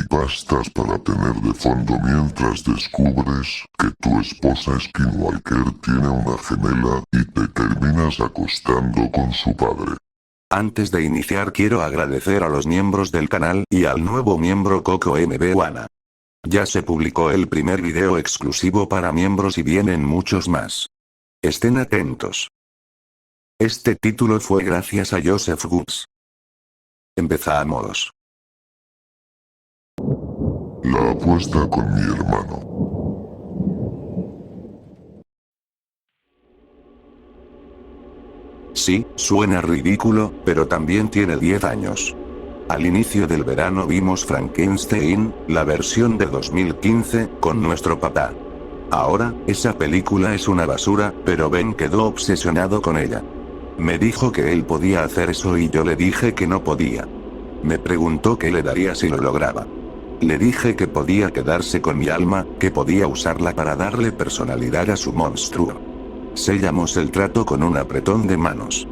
creepypastas para tener de fondo mientras descubres que tu esposa Skinwalker tiene una gemela y te terminas acostando con su padre. Antes de iniciar quiero agradecer a los miembros del canal y al nuevo miembro Coco MB Wana. Ya se publicó el primer video exclusivo para miembros y vienen muchos más. Estén atentos. Este título fue gracias a Joseph Woods. Empezamos. La apuesta con mi hermano. Sí, suena ridículo, pero también tiene 10 años. Al inicio del verano vimos Frankenstein, la versión de 2015, con nuestro papá. Ahora, esa película es una basura, pero Ben quedó obsesionado con ella. Me dijo que él podía hacer eso y yo le dije que no podía. Me preguntó qué le daría si lo lograba. Le dije que podía quedarse con mi alma, que podía usarla para darle personalidad a su monstruo. Sellamos el trato con un apretón de manos.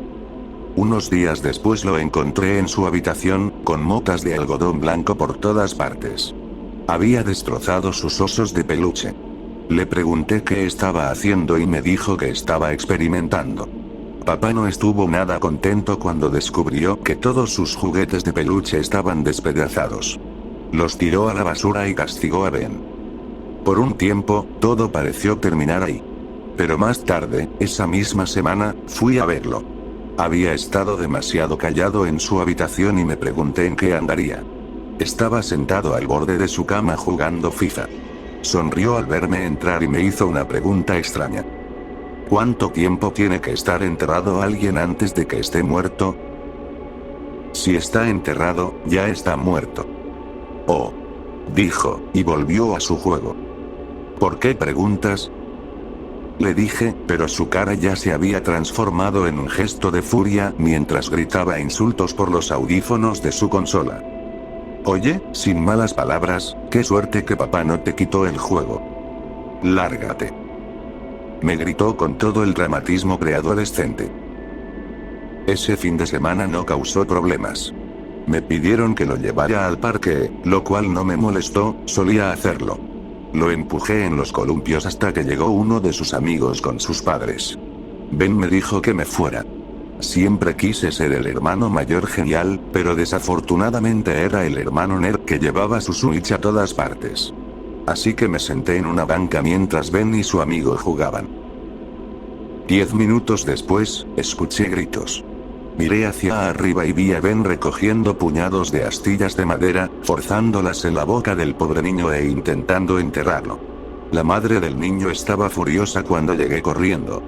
Unos días después lo encontré en su habitación, con motas de algodón blanco por todas partes. Había destrozado sus osos de peluche. Le pregunté qué estaba haciendo y me dijo que estaba experimentando. Papá no estuvo nada contento cuando descubrió que todos sus juguetes de peluche estaban despedazados. Los tiró a la basura y castigó a Ben. Por un tiempo, todo pareció terminar ahí. Pero más tarde, esa misma semana, fui a verlo. Había estado demasiado callado en su habitación y me pregunté en qué andaría. Estaba sentado al borde de su cama jugando FIFA. Sonrió al verme entrar y me hizo una pregunta extraña. ¿Cuánto tiempo tiene que estar enterrado alguien antes de que esté muerto? Si está enterrado, ya está muerto. Oh, dijo, y volvió a su juego. ¿Por qué preguntas? Le dije, pero su cara ya se había transformado en un gesto de furia mientras gritaba insultos por los audífonos de su consola. Oye, sin malas palabras, qué suerte que papá no te quitó el juego. Lárgate. Me gritó con todo el dramatismo preadolescente. Ese fin de semana no causó problemas. Me pidieron que lo llevara al parque, lo cual no me molestó, solía hacerlo. Lo empujé en los columpios hasta que llegó uno de sus amigos con sus padres. Ben me dijo que me fuera. Siempre quise ser el hermano mayor genial, pero desafortunadamente era el hermano nerd que llevaba su Switch a todas partes. Así que me senté en una banca mientras Ben y su amigo jugaban. 10 minutos después, escuché gritos. Miré hacia arriba y vi a Ben recogiendo puñados de astillas de madera, forzándolas en la boca del pobre niño e intentando enterrarlo. La madre del niño estaba furiosa cuando llegué corriendo.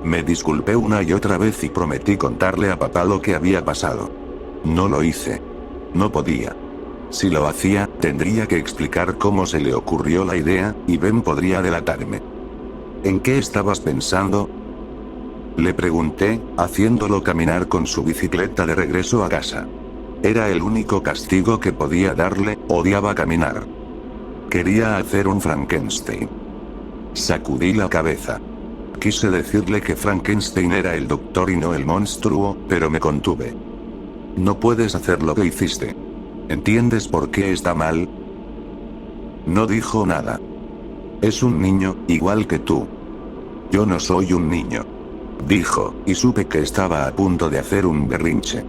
Me disculpé una y otra vez y prometí contarle a papá lo que había pasado. No lo hice. No podía. Si lo hacía, tendría que explicar cómo se le ocurrió la idea, y Ben podría delatarme. ¿En qué estabas pensando?, le pregunté, haciéndolo caminar con su bicicleta de regreso a casa. Era el único castigo que podía darle, odiaba caminar. Quería hacer un Frankenstein. Sacudí la cabeza. Quise decirle que Frankenstein era el doctor y no el monstruo, pero me contuve. No puedes hacer lo que hiciste. ¿Entiendes por qué está mal? No dijo nada. Es un niño, igual que tú. Yo no soy un niño, dijo, y supe que estaba a punto de hacer un berrinche.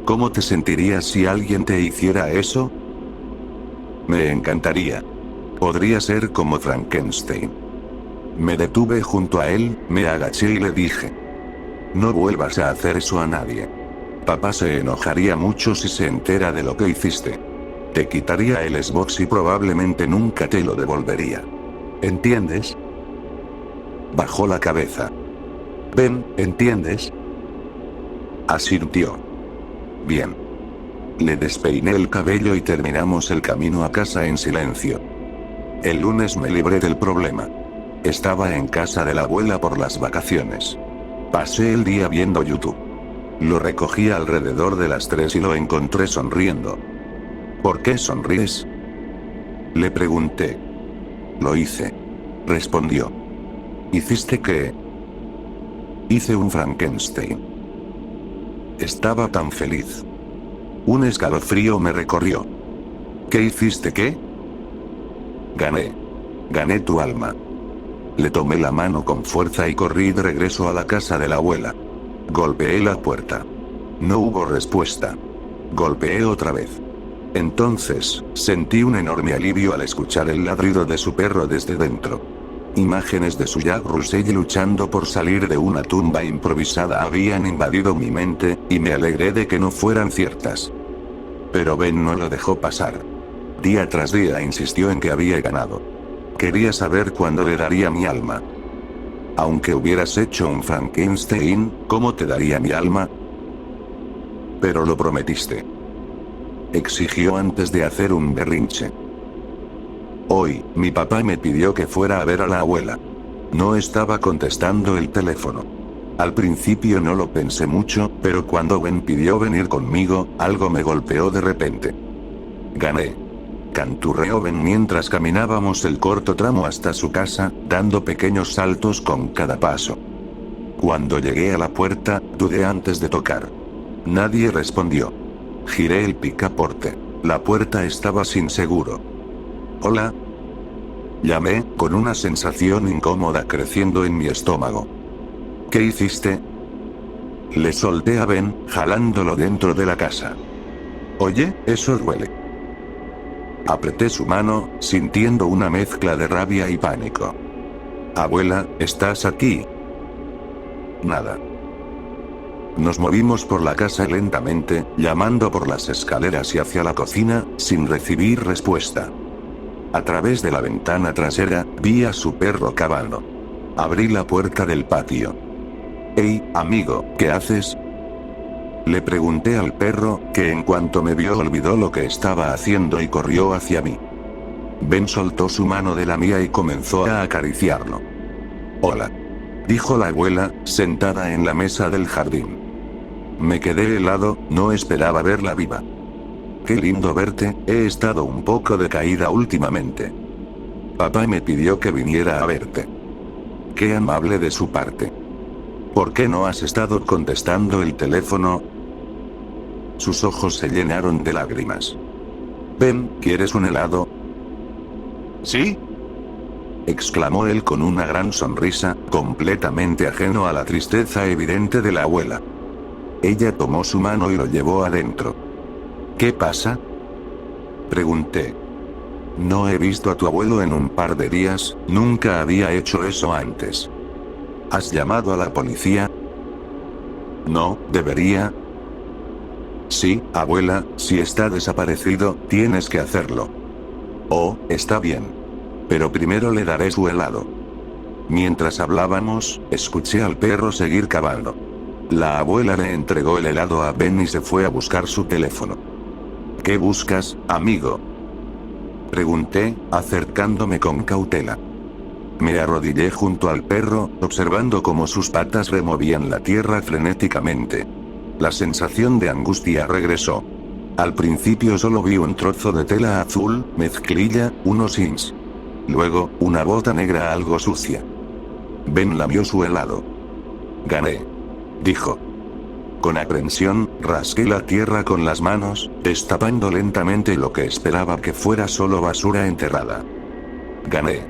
¿Cómo te sentirías si alguien te hiciera eso? Me encantaría. Podría ser como Frankenstein. Me detuve junto a él, me agaché y le dije: no vuelvas a hacer eso a nadie. Papá se enojaría mucho si se entera de lo que hiciste. Te quitaría el Xbox y probablemente nunca te lo devolvería. ¿Entiendes? Bajó la cabeza. Ben, ¿entiendes? Asintió. Bien. Le despeiné el cabello y terminamos el camino a casa en silencio. El lunes me libré del problema. Estaba en casa de la abuela por las vacaciones. Pasé el día viendo YouTube. Lo recogí alrededor de las 3 y lo encontré sonriendo. ¿Por qué sonríes?, le pregunté. Lo hice, respondió. ¿Hiciste qué? Hice un Frankenstein. Estaba tan feliz. Un escalofrío me recorrió. ¿Qué hiciste qué? Gané. Gané tu alma. Le tomé la mano con fuerza y corrí de regreso a la casa de la abuela. Golpeé la puerta. No hubo respuesta. Golpeé otra vez. Entonces, sentí un enorme alivio al escuchar el ladrido de su perro desde dentro. Imágenes de su Jack Russell luchando por salir de una tumba improvisada habían invadido mi mente, y me alegré de que no fueran ciertas. Pero Ben no lo dejó pasar. Día tras día insistió en que había ganado. Quería saber cuándo le daría mi alma. Aunque hubieras hecho un Frankenstein, ¿cómo te daría mi alma? Pero lo prometiste. Exigió antes de hacer un berrinche. Hoy, mi papá me pidió que fuera a ver a la abuela. No estaba contestando el teléfono. Al principio no lo pensé mucho, pero cuando Ben pidió venir conmigo, algo me golpeó de repente. Gané. Canturreó Ben mientras caminábamos el corto tramo hasta su casa, dando pequeños saltos con cada paso. Cuando llegué a la puerta, dudé antes de tocar. Nadie respondió. Giré el picaporte. La puerta estaba sin seguro. Hola. Llamé, con una sensación incómoda creciendo en mi estómago. ¿Qué hiciste? Le solté a Ben, jalándolo dentro de la casa. Oye, eso duele. Apreté su mano, sintiendo una mezcla de rabia y pánico. Abuela, ¿estás aquí? Nada. Nos movimos por la casa lentamente, llamando por las escaleras y hacia la cocina, sin recibir respuesta. A través de la ventana trasera, vi a su perro cavando. Abrí la puerta del patio. «Hey, amigo, ¿qué haces?», le pregunté al perro, que en cuanto me vio olvidó lo que estaba haciendo y corrió hacia mí. Ben soltó su mano de la mía y comenzó a acariciarlo. «Hola», dijo la abuela, sentada en la mesa del jardín. Me quedé helado, no esperaba verla viva. «Qué lindo verte, he estado un poco decaída últimamente. Papá me pidió que viniera a verte». Qué amable de su parte. ¿Por qué no has estado contestando el teléfono? Sus ojos se llenaron de lágrimas. «Ben, ¿quieres un helado?». «Sí», exclamó él con una gran sonrisa, completamente ajeno a la tristeza evidente de la abuela. Ella tomó su mano y lo llevó adentro. «¿Qué pasa?», pregunté. «No he visto a tu abuelo en un par de días, nunca había hecho eso antes». «¿Has llamado a la policía?». «No, debería». «Sí, abuela, si está desaparecido, tienes que hacerlo». «Oh, está bien. Pero primero le daré su helado». Mientras hablábamos, escuché al perro seguir cavando. La abuela le entregó el helado a Ben y se fue a buscar su teléfono. «¿Qué buscas, amigo?», pregunté, acercándome con cautela. Me arrodillé junto al perro, observando cómo sus patas removían la tierra frenéticamente. La sensación de angustia regresó. Al principio solo vi un trozo de tela azul, mezclilla, unos jeans. Luego, una bota negra algo sucia. Ben lamió su helado. «Gané», dijo. Con aprensión, rasqué la tierra con las manos, destapando lentamente lo que esperaba que fuera solo basura enterrada. «Gané»,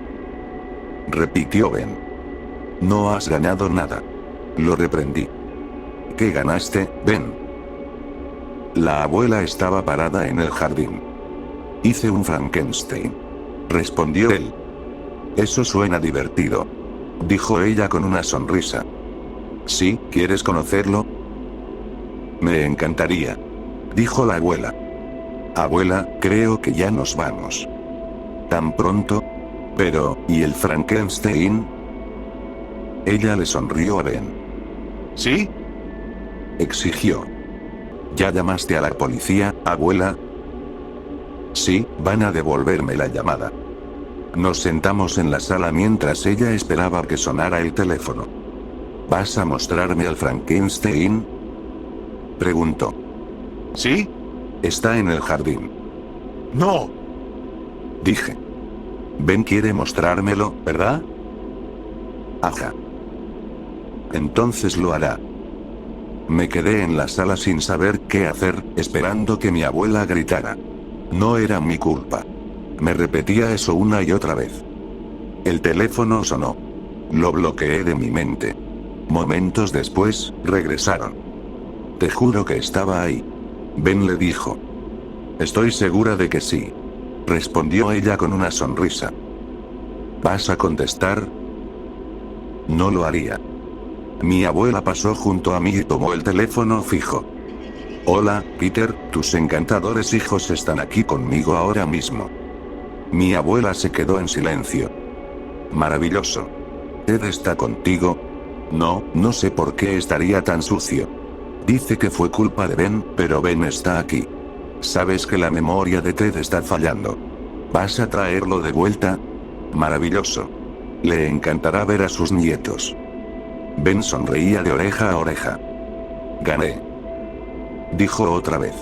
repitió Ben. «No has ganado nada». Lo reprendí. «¿Qué ganaste, Ben?». La abuela estaba parada en el jardín. «Hice un Frankenstein», respondió él. «Eso suena divertido», dijo ella con una sonrisa. «¿Sí, quieres conocerlo?». «Me encantaría», dijo la abuela. «Abuela, creo que ya nos vamos». «¿Tan pronto? Pero, ¿y el Frankenstein?». Ella le sonrió a Ben. «¿Sí?», exigió. «¿Ya llamaste a la policía, abuela?». «Sí, van a devolverme la llamada». Nos sentamos en la sala mientras ella esperaba que sonara el teléfono. «¿Vas a mostrarme al Frankenstein?», preguntó. «Sí. Está en el jardín». «No», dije. «Ben quiere mostrármelo, ¿verdad?». «Ajá. Entonces lo hará». Me quedé en la sala sin saber qué hacer, esperando que mi abuela gritara. No era mi culpa. Me repetía eso una y otra vez. El teléfono sonó. Lo bloqueé de mi mente. Momentos después, regresaron. Te juro que estaba ahí. Ben le dijo. Estoy segura de que sí. Respondió ella con una sonrisa. ¿Vas a contestar? No lo haría. Mi abuela pasó junto a mí y tomó el teléfono fijo. Hola, Peter, tus encantadores hijos están aquí conmigo ahora mismo. Mi abuela se quedó en silencio. Maravilloso. ¿Ted está contigo? No, no sé por qué estaría tan sucio. Dice que fue culpa de Ben, pero Ben está aquí. Sabes que la memoria de Ted está fallando. ¿Vas a traerlo de vuelta? Maravilloso. Le encantará ver a sus nietos. Ben sonreía de oreja a oreja. Gané. Dijo otra vez.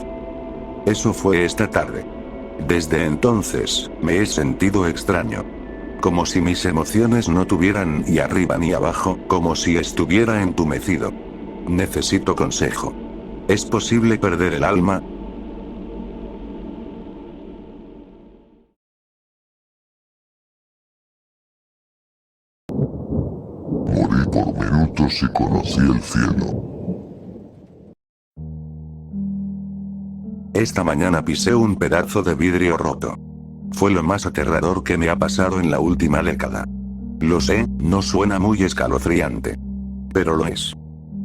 Eso fue esta tarde. Desde entonces, me he sentido extraño. Como si mis emociones no tuvieran ni arriba ni abajo, como si estuviera entumecido. Necesito consejo. ¿Es posible perder el alma? Morí por minutos y conocí el cielo. Esta mañana pisé un pedazo de vidrio roto. Fue lo más aterrador que me ha pasado en la última década. Lo sé, no suena muy escalofriante. Pero lo es.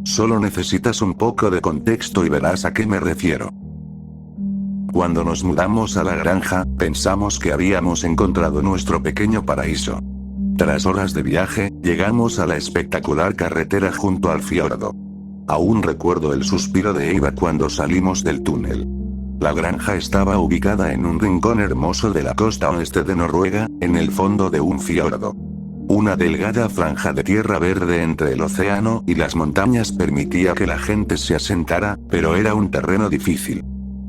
Solo necesitas un poco de contexto y verás a qué me refiero. Cuando nos mudamos a la granja, pensamos que habíamos encontrado nuestro pequeño paraíso. Tras horas de viaje, llegamos a la espectacular carretera junto al fiordo. Aún recuerdo el suspiro de Eva cuando salimos del túnel. La granja estaba ubicada en un rincón hermoso de la costa oeste de Noruega, en el fondo de un fiordo. Una delgada franja de tierra verde entre el océano y las montañas permitía que la gente se asentara, pero era un terreno difícil.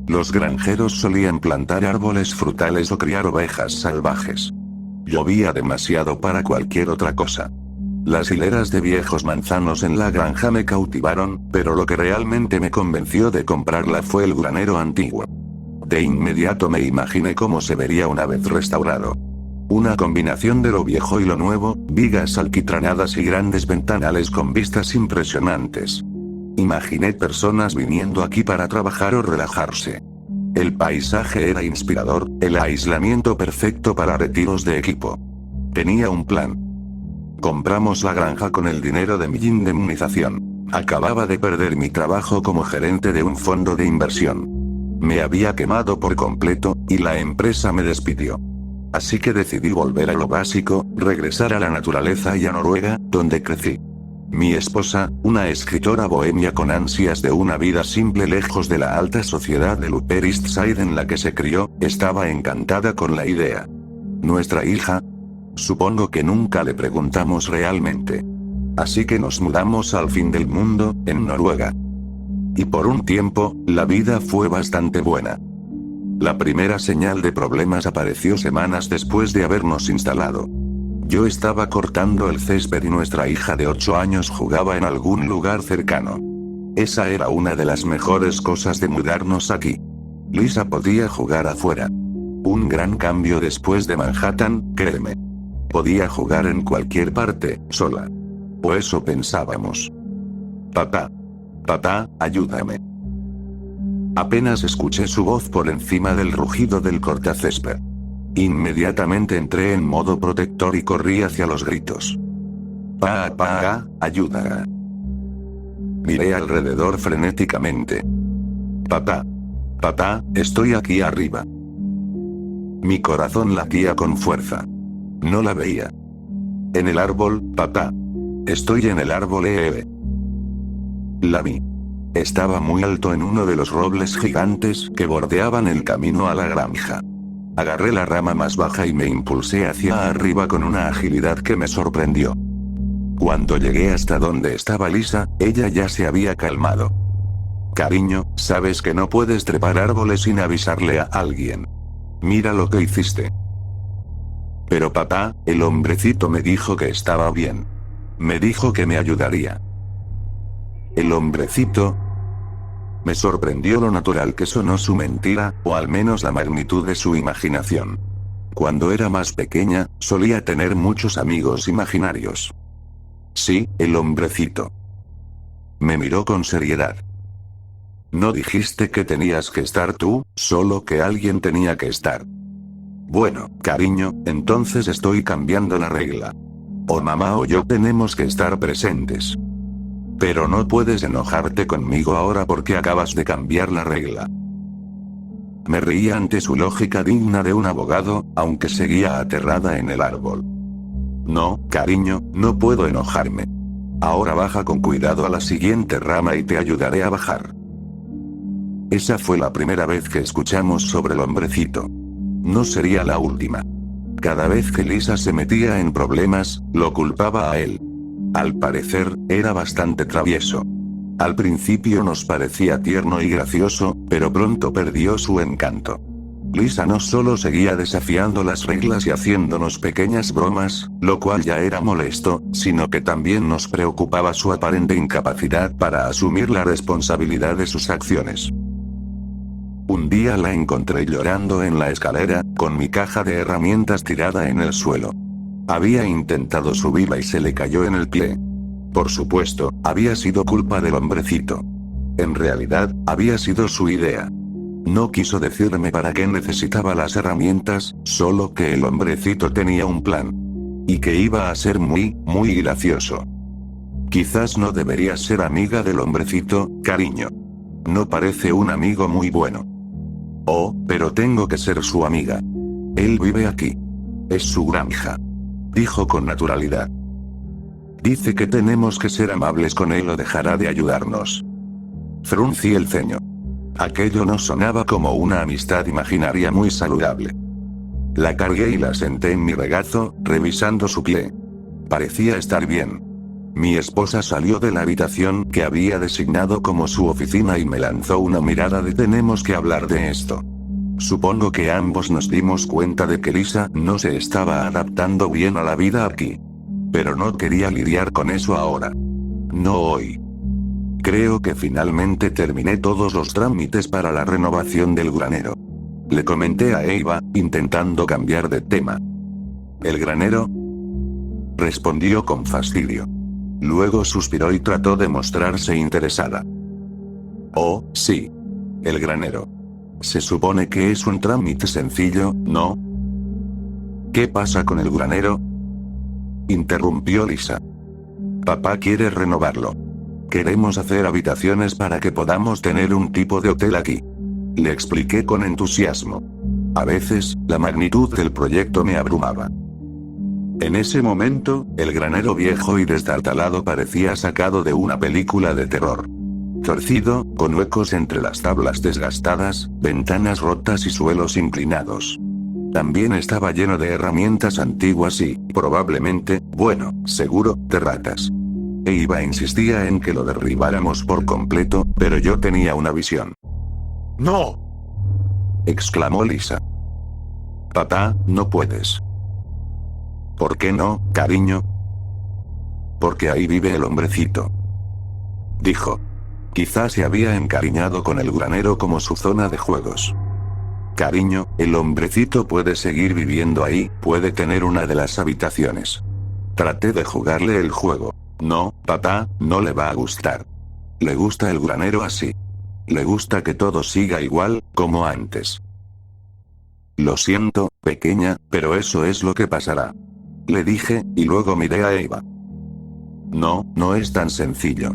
Los granjeros solían plantar árboles frutales o criar ovejas salvajes. Llovía demasiado para cualquier otra cosa. Las hileras de viejos manzanos en la granja me cautivaron, pero lo que realmente me convenció de comprarla fue el granero antiguo. De inmediato me imaginé cómo se vería una vez restaurado. Una combinación de lo viejo y lo nuevo, vigas alquitranadas y grandes ventanales con vistas impresionantes. Imaginé personas viniendo aquí para trabajar o relajarse. El paisaje era inspirador, el aislamiento perfecto para retiros de equipo. Tenía un plan. Compramos la granja con el dinero de mi indemnización. Acababa de perder mi trabajo como gerente de un fondo de inversión. Me había quemado por completo, y la empresa me despidió. Así que decidí volver a lo básico, regresar a la naturaleza y a Noruega, donde crecí. Mi esposa, una escritora bohemia con ansias de una vida simple lejos de la alta sociedad del Upper East Side en la que se crió, estaba encantada con la idea. Nuestra hija, supongo que nunca le preguntamos realmente. Así que nos mudamos al fin del mundo, en Noruega. Y por un tiempo, la vida fue bastante buena. La primera señal de problemas apareció semanas después de habernos instalado. Yo estaba cortando el césped y nuestra hija de 8 años jugaba en algún lugar cercano. Esa era una de las mejores cosas de mudarnos aquí. Lisa podía jugar afuera. Un gran cambio después de Manhattan, créeme. Podía jugar en cualquier parte, sola. O eso pensábamos. Papá. Papá, ayúdame. Apenas escuché su voz por encima del rugido del cortacésped. Inmediatamente entré en modo protector y corrí hacia los gritos. Papá, ayuda. Miré alrededor frenéticamente. Papá. Papá, estoy aquí arriba. Mi corazón latía con fuerza. No la veía. En el árbol, papá. Estoy en el árbol, La vi. Estaba muy alto en uno de los robles gigantes que bordeaban el camino a la granja. Agarré la rama más baja y me impulsé hacia arriba con una agilidad que me sorprendió. Cuando llegué hasta donde estaba Lisa, ella ya se había calmado. Cariño, sabes que no puedes trepar árboles sin avisarle a alguien. Mira lo que hiciste. Pero papá, el hombrecito me dijo que estaba bien. Me dijo que me ayudaría. ¿El hombrecito? Me sorprendió lo natural que sonó su mentira, o al menos la magnitud de su imaginación. Cuando era más pequeña, solía tener muchos amigos imaginarios. Sí, el hombrecito. Me miró con seriedad. No dijiste que tenías que estar tú, solo que alguien tenía que estar. Bueno, cariño, entonces estoy cambiando la regla. O mamá o yo tenemos que estar presentes. Pero no puedes enojarte conmigo ahora porque acabas de cambiar la regla. Me reía ante su lógica digna de un abogado, aunque seguía aterrada en el árbol. No, cariño, no puedo enojarme. Ahora baja con cuidado a la siguiente rama y te ayudaré a bajar. Esa fue la primera vez que escuchamos sobre el hombrecito. No sería la última. Cada vez que Lisa se metía en problemas, lo culpaba a él. Al parecer, era bastante travieso. Al principio nos parecía tierno y gracioso, pero pronto perdió su encanto. Lisa no solo seguía desafiando las reglas y haciéndonos pequeñas bromas, lo cual ya era molesto, sino que también nos preocupaba su aparente incapacidad para asumir la responsabilidad de sus acciones. Un día la encontré llorando en la escalera, con mi caja de herramientas tirada en el suelo. Había intentado subirla y se le cayó en el pie. Por supuesto, había sido culpa del hombrecito. En realidad, había sido su idea. No quiso decirme para qué necesitaba las herramientas, solo que el hombrecito tenía un plan. Y que iba a ser muy gracioso. Quizás no deberías ser amiga del hombrecito, cariño. No parece un amigo muy bueno. Oh, pero tengo que ser su amiga. Él vive aquí. Es su granja. Dijo con naturalidad. Dice que tenemos que ser amables con él o dejará de ayudarnos. Fruncí el ceño. Aquello no sonaba como una amistad imaginaria muy saludable. La cargué y la senté en mi regazo, revisando su pie. Parecía estar bien. Mi esposa salió de la habitación que había designado como su oficina y me lanzó una mirada de tenemos que hablar de esto. Supongo que ambos nos dimos cuenta de que Lisa no se estaba adaptando bien a la vida aquí. Pero no quería lidiar con eso ahora. No hoy. Creo que finalmente terminé todos los trámites para la renovación del granero. Le comenté a Eva, intentando cambiar de tema. ¿El granero? Respondió con fastidio. Luego suspiró y trató de mostrarse interesada. Oh, sí. El granero. Se supone que es un trámite sencillo, ¿no? ¿Qué pasa con el granero? Interrumpió Lisa. Papá quiere renovarlo. Queremos hacer habitaciones para que podamos tener un tipo de hotel aquí. Le expliqué con entusiasmo. A veces, la magnitud del proyecto me abrumaba. En ese momento, el granero viejo y destartalado parecía sacado de una película de terror. Torcido, con huecos entre las tablas desgastadas, ventanas rotas y suelos inclinados. También estaba lleno de herramientas antiguas y, probablemente, bueno, seguro, de ratas. Eva insistía en que lo derribáramos por completo, pero yo tenía una visión. ¡No! Exclamó Lisa. Papá, no puedes. ¿Por qué no, cariño? Porque ahí vive el hombrecito. Dijo. Quizás se había encariñado con el granero como su zona de juegos. Cariño, el hombrecito puede seguir viviendo ahí, puede tener una de las habitaciones. Traté de jugarle el juego. No, papá, no le va a gustar. Le gusta el granero así. Le gusta que todo siga igual, como antes. Lo siento, pequeña, pero eso es lo que pasará. Le dije, y luego miré a Eva. No, no es tan sencillo.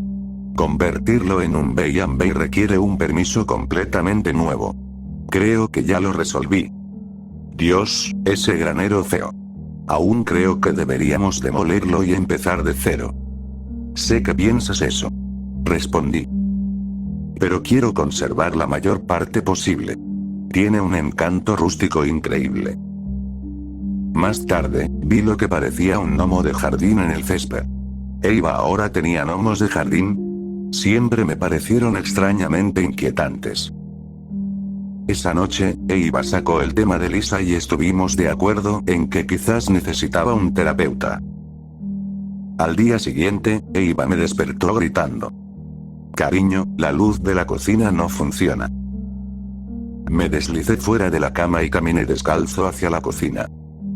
Convertirlo en un B&B requiere un permiso completamente nuevo. Creo que ya lo resolví. Dios, ese granero feo. Aún creo que deberíamos demolerlo y empezar de cero. Sé que piensas eso. Respondí. Pero quiero conservar la mayor parte posible. Tiene un encanto rústico increíble. Más tarde, vi lo que parecía un gnomo de jardín en el césped. Eva ahora tenía gnomos de jardín. Siempre me parecieron extrañamente inquietantes. Esa noche, Eva sacó el tema de Lisa y estuvimos de acuerdo en que quizás necesitaba un terapeuta. Al día siguiente, Eva me despertó gritando. Cariño, la luz de la cocina no funciona. Me deslicé fuera de la cama y caminé descalzo hacia la cocina.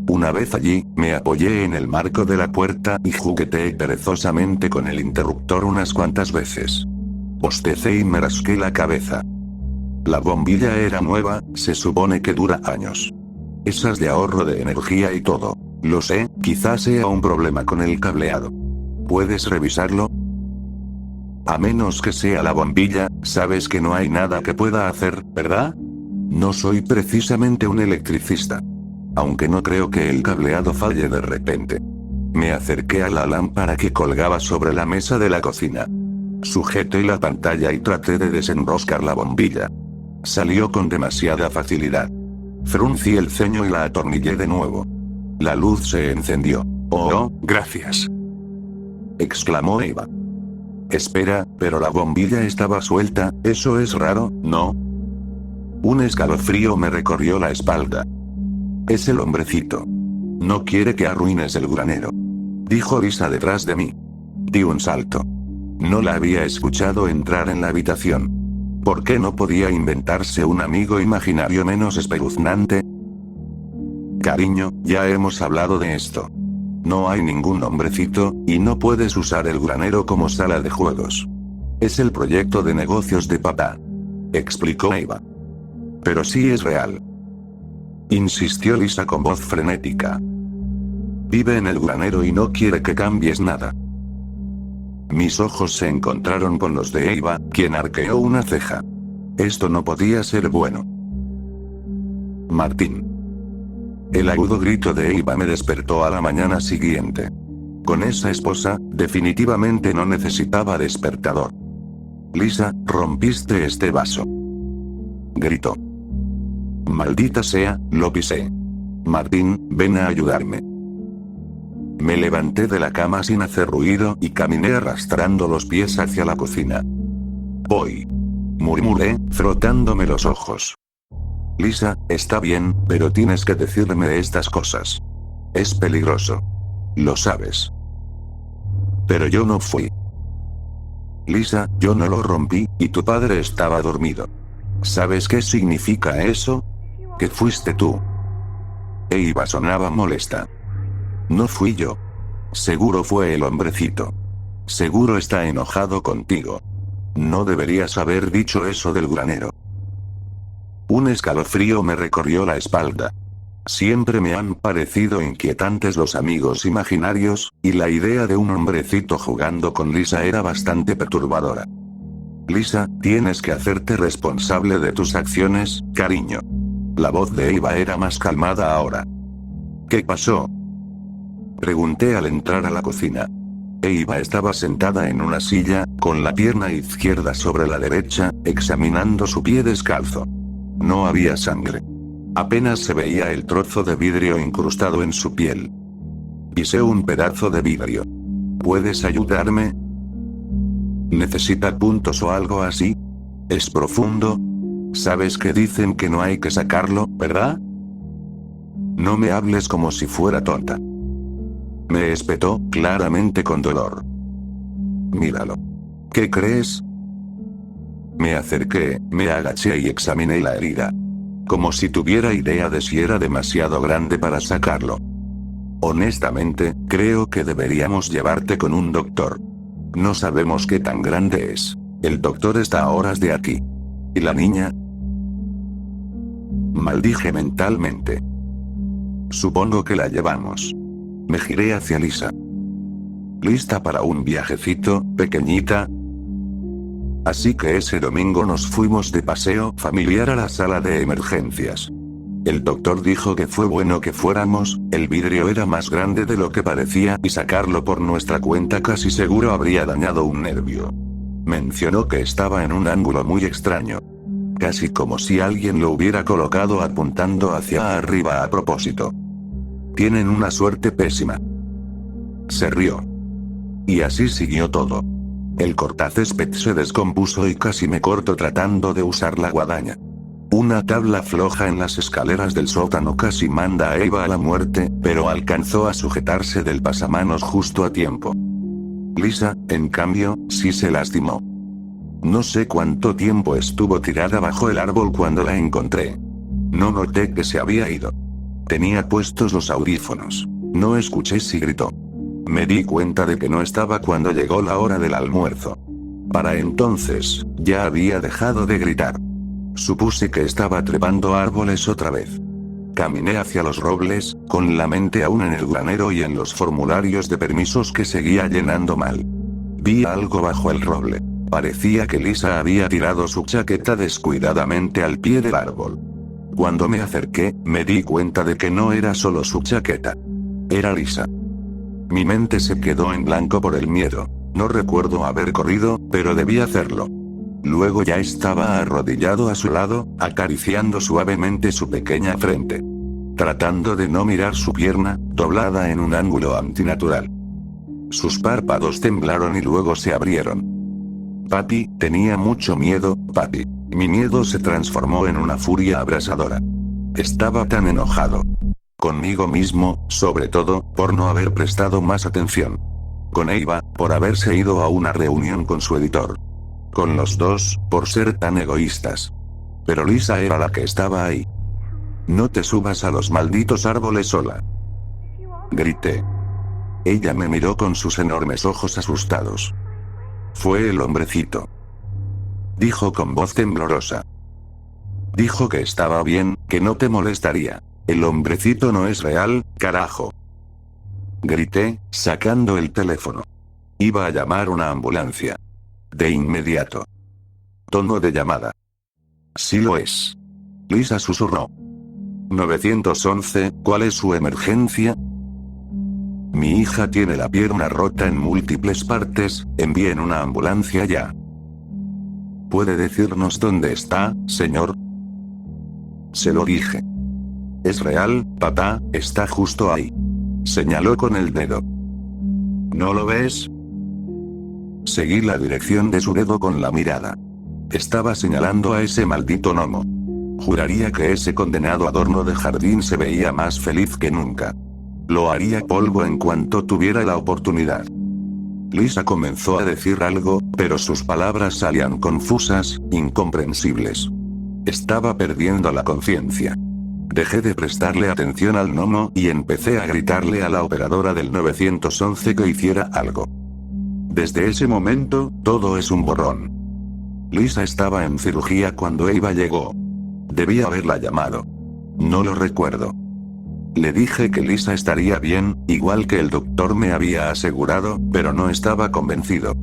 Una vez allí, me apoyé en el marco de la puerta y jugueteé perezosamente con el interruptor unas cuantas veces. Bostecé y me rasqué la cabeza. La bombilla era nueva, se supone que dura años. Esas de ahorro de energía y todo. Lo sé, quizás sea un problema con el cableado. ¿Puedes revisarlo? A menos que sea la bombilla, sabes que no hay nada que pueda hacer, ¿verdad? No soy precisamente un electricista. Aunque no creo que el cableado falle de repente. Me acerqué a la lámpara que colgaba sobre la mesa de la cocina. Sujeté la pantalla y traté de desenroscar la bombilla. Salió con demasiada facilidad. Fruncí el ceño y la atornillé de nuevo. La luz se encendió. «Oh, gracias», exclamó Eva. Espera, pero la bombilla estaba suelta, eso es raro, ¿no? Un escalofrío me recorrió la espalda. Es el hombrecito. No quiere que arruines el granero, dijo Lisa detrás de mí. Di un salto. No la había escuchado entrar en la habitación. ¿Por qué no podía inventarse un amigo imaginario menos espeluznante? Cariño, ya hemos hablado de esto. No hay ningún hombrecito, y no puedes usar el granero como sala de juegos. Es el proyecto de negocios de papá, explicó Eva. Pero sí es real, insistió Lisa con voz frenética. Vive en el granero y no quiere que cambies nada. Mis ojos se encontraron con los de Eva, quien arqueó una ceja. Esto no podía ser bueno. Martín. El agudo grito de Eva me despertó a la mañana siguiente. Con esa esposa, definitivamente no necesitaba despertador. Lisa, rompiste este vaso, gritó. Maldita sea, lo pisé. Martín, ven a ayudarme. Me levanté de la cama sin hacer ruido y caminé arrastrando los pies hacia la cocina. Voy, murmuré, frotándome los ojos. Lisa, está bien, pero tienes que decirme estas cosas. Es peligroso. Lo sabes. Pero yo no fui. Lisa, yo no lo rompí, y tu padre estaba dormido. ¿Sabes qué significa eso? Que fuiste tú. Eva sonaba molesta. No fui yo. Seguro fue el hombrecito. Seguro está enojado contigo. No deberías haber dicho eso del granero. Un escalofrío me recorrió la espalda. Siempre me han parecido inquietantes los amigos imaginarios, y la idea de un hombrecito jugando con Lisa era bastante perturbadora. Lisa, tienes que hacerte responsable de tus acciones, cariño. La voz de Eva era más calmada ahora. ¿Qué pasó?, pregunté al entrar a la cocina. Eva estaba sentada en una silla, con la pierna izquierda sobre la derecha, examinando su pie descalzo. No había sangre. Apenas se veía el trozo de vidrio incrustado en su piel. Pisé un pedazo de vidrio. ¿Puedes ayudarme? ¿Necesita puntos o algo así? ¿Es profundo? Sabes que dicen que no hay que sacarlo, ¿verdad? No me hables como si fuera tonta. Me espetó, claramente con dolor. Míralo. ¿Qué crees? Me acerqué, me agaché y examiné la herida. Como si tuviera idea de si era demasiado grande para sacarlo. Honestamente, creo que deberíamos llevarte con un doctor. No sabemos qué tan grande es. El doctor está a horas de aquí. ¿Y la niña? Maldije mentalmente. Supongo que la llevamos. Me giré hacia Lisa. ¿Lista para un viajecito, pequeñita? Así que ese domingo nos fuimos de paseo familiar a la sala de emergencias. El doctor dijo que fue bueno que fuéramos, el vidrio era más grande de lo que parecía y sacarlo por nuestra cuenta casi seguro habría dañado un nervio. Mencionó que estaba en un ángulo muy extraño. Casi como si alguien lo hubiera colocado apuntando hacia arriba a propósito. Tienen una suerte pésima. Se rió. Y así siguió todo. El cortacésped se descompuso y casi me corto tratando de usar la guadaña. Una tabla floja en las escaleras del sótano casi manda a Eva a la muerte, pero alcanzó a sujetarse del pasamanos justo a tiempo. Lisa, en cambio, sí se lastimó. No sé cuánto tiempo estuvo tirada bajo el árbol cuando la encontré. No noté que se había ido. Tenía puestos los audífonos. No escuché si gritó. Me di cuenta de que no estaba cuando llegó la hora del almuerzo. Para entonces, ya había dejado de gritar. Supuse que estaba trepando árboles otra vez. Caminé hacia los robles, con la mente aún en el granero y en los formularios de permisos que seguía llenando mal. Vi algo bajo el roble. Parecía que Lisa había tirado su chaqueta descuidadamente al pie del árbol. Cuando me acerqué, me di cuenta de que no era solo su chaqueta. Era Lisa. Mi mente se quedó en blanco por el miedo. No recuerdo haber corrido, pero debí hacerlo. Luego ya estaba arrodillado a su lado, acariciando suavemente su pequeña frente. Tratando de no mirar su pierna, doblada en un ángulo antinatural. Sus párpados temblaron y luego se abrieron. Papi, tenía mucho miedo, papi. Mi miedo se transformó en una furia abrasadora. Estaba tan enojado. Conmigo mismo, sobre todo, por no haber prestado más atención. Con Eva, por haberse ido a una reunión con su editor. Con los dos, por ser tan egoístas. Pero Lisa era la que estaba ahí. No te subas a los malditos árboles sola. Grité. Ella me miró con sus enormes ojos asustados. Fue el hombrecito. Dijo con voz temblorosa. Dijo que estaba bien, que no te molestaría. El hombrecito no es real, carajo. Grité, sacando el teléfono. Iba a llamar una ambulancia. De inmediato. Tono de llamada. Sí lo es. Lisa susurró. 911, ¿cuál es su emergencia? Mi hija tiene la pierna rota en múltiples partes, envíen una ambulancia ya. ¿Puede decirnos dónde está, señor? Se lo dije. Es real, papá, está justo ahí. Señaló con el dedo. ¿No lo ves? Seguí la dirección de su dedo con la mirada. Estaba señalando a ese maldito gnomo. Juraría que ese condenado adorno de jardín se veía más feliz que nunca. Lo haría polvo en cuanto tuviera la oportunidad. Lisa comenzó a decir algo, pero sus palabras salían confusas, incomprensibles. Estaba perdiendo la conciencia. Dejé de prestarle atención al gnomo y empecé a gritarle a la operadora del 911 que hiciera algo. Desde ese momento, todo es un borrón. Lisa estaba en cirugía cuando Eva llegó. Debía haberla llamado. No lo recuerdo. Le dije que Lisa estaría bien, igual que el doctor me había asegurado, pero no estaba convencido.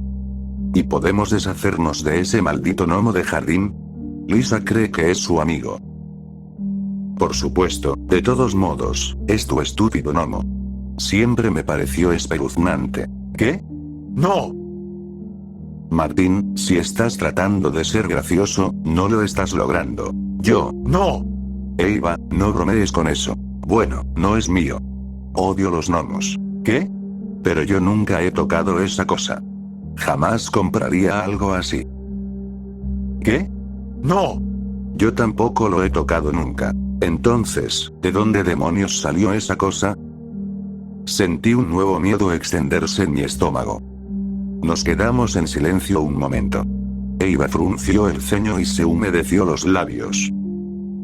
¿Y podemos deshacernos de ese maldito gnomo de jardín? Lisa cree que es su amigo. Por supuesto, de todos modos, es tu estúpido gnomo. Siempre me pareció espeluznante. ¿Qué? ¡No! Martín, si estás tratando de ser gracioso, no lo estás logrando. Yo, no. Eva, no bromees con eso. Bueno, no es mío. Odio los gnomos. ¿Qué? Pero yo nunca he tocado esa cosa. Jamás compraría algo así. ¿Qué? No. Yo tampoco lo he tocado nunca. Entonces, ¿de dónde demonios salió esa cosa? Sentí un nuevo miedo extenderse en mi estómago. Nos quedamos en silencio un momento. Eva frunció el ceño y se humedeció los labios.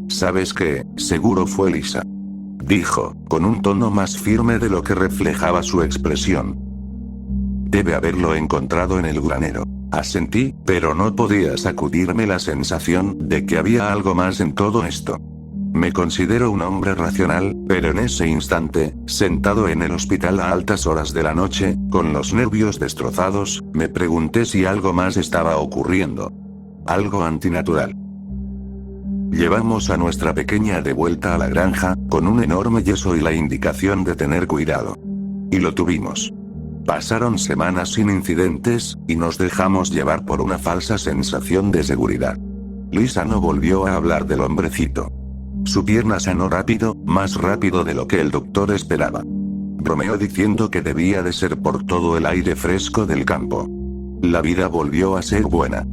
¿Sabes qué? Seguro fue Lisa. Dijo, con un tono más firme de lo que reflejaba su expresión. Debe haberlo encontrado en el granero. Asentí, pero no podía sacudirme la sensación de que había algo más en todo esto. Me considero un hombre racional, pero en ese instante, sentado en el hospital a altas horas de la noche, con los nervios destrozados, me pregunté si algo más estaba ocurriendo. Algo antinatural. Llevamos a nuestra pequeña de vuelta a la granja, con un enorme yeso y la indicación de tener cuidado. Y lo tuvimos. Pasaron semanas sin incidentes, y nos dejamos llevar por una falsa sensación de seguridad. Lisa no volvió a hablar del hombrecito. Su pierna sanó rápido, más rápido de lo que el doctor esperaba. Bromeó diciendo que debía de ser por todo el aire fresco del campo. La vida volvió a ser buena.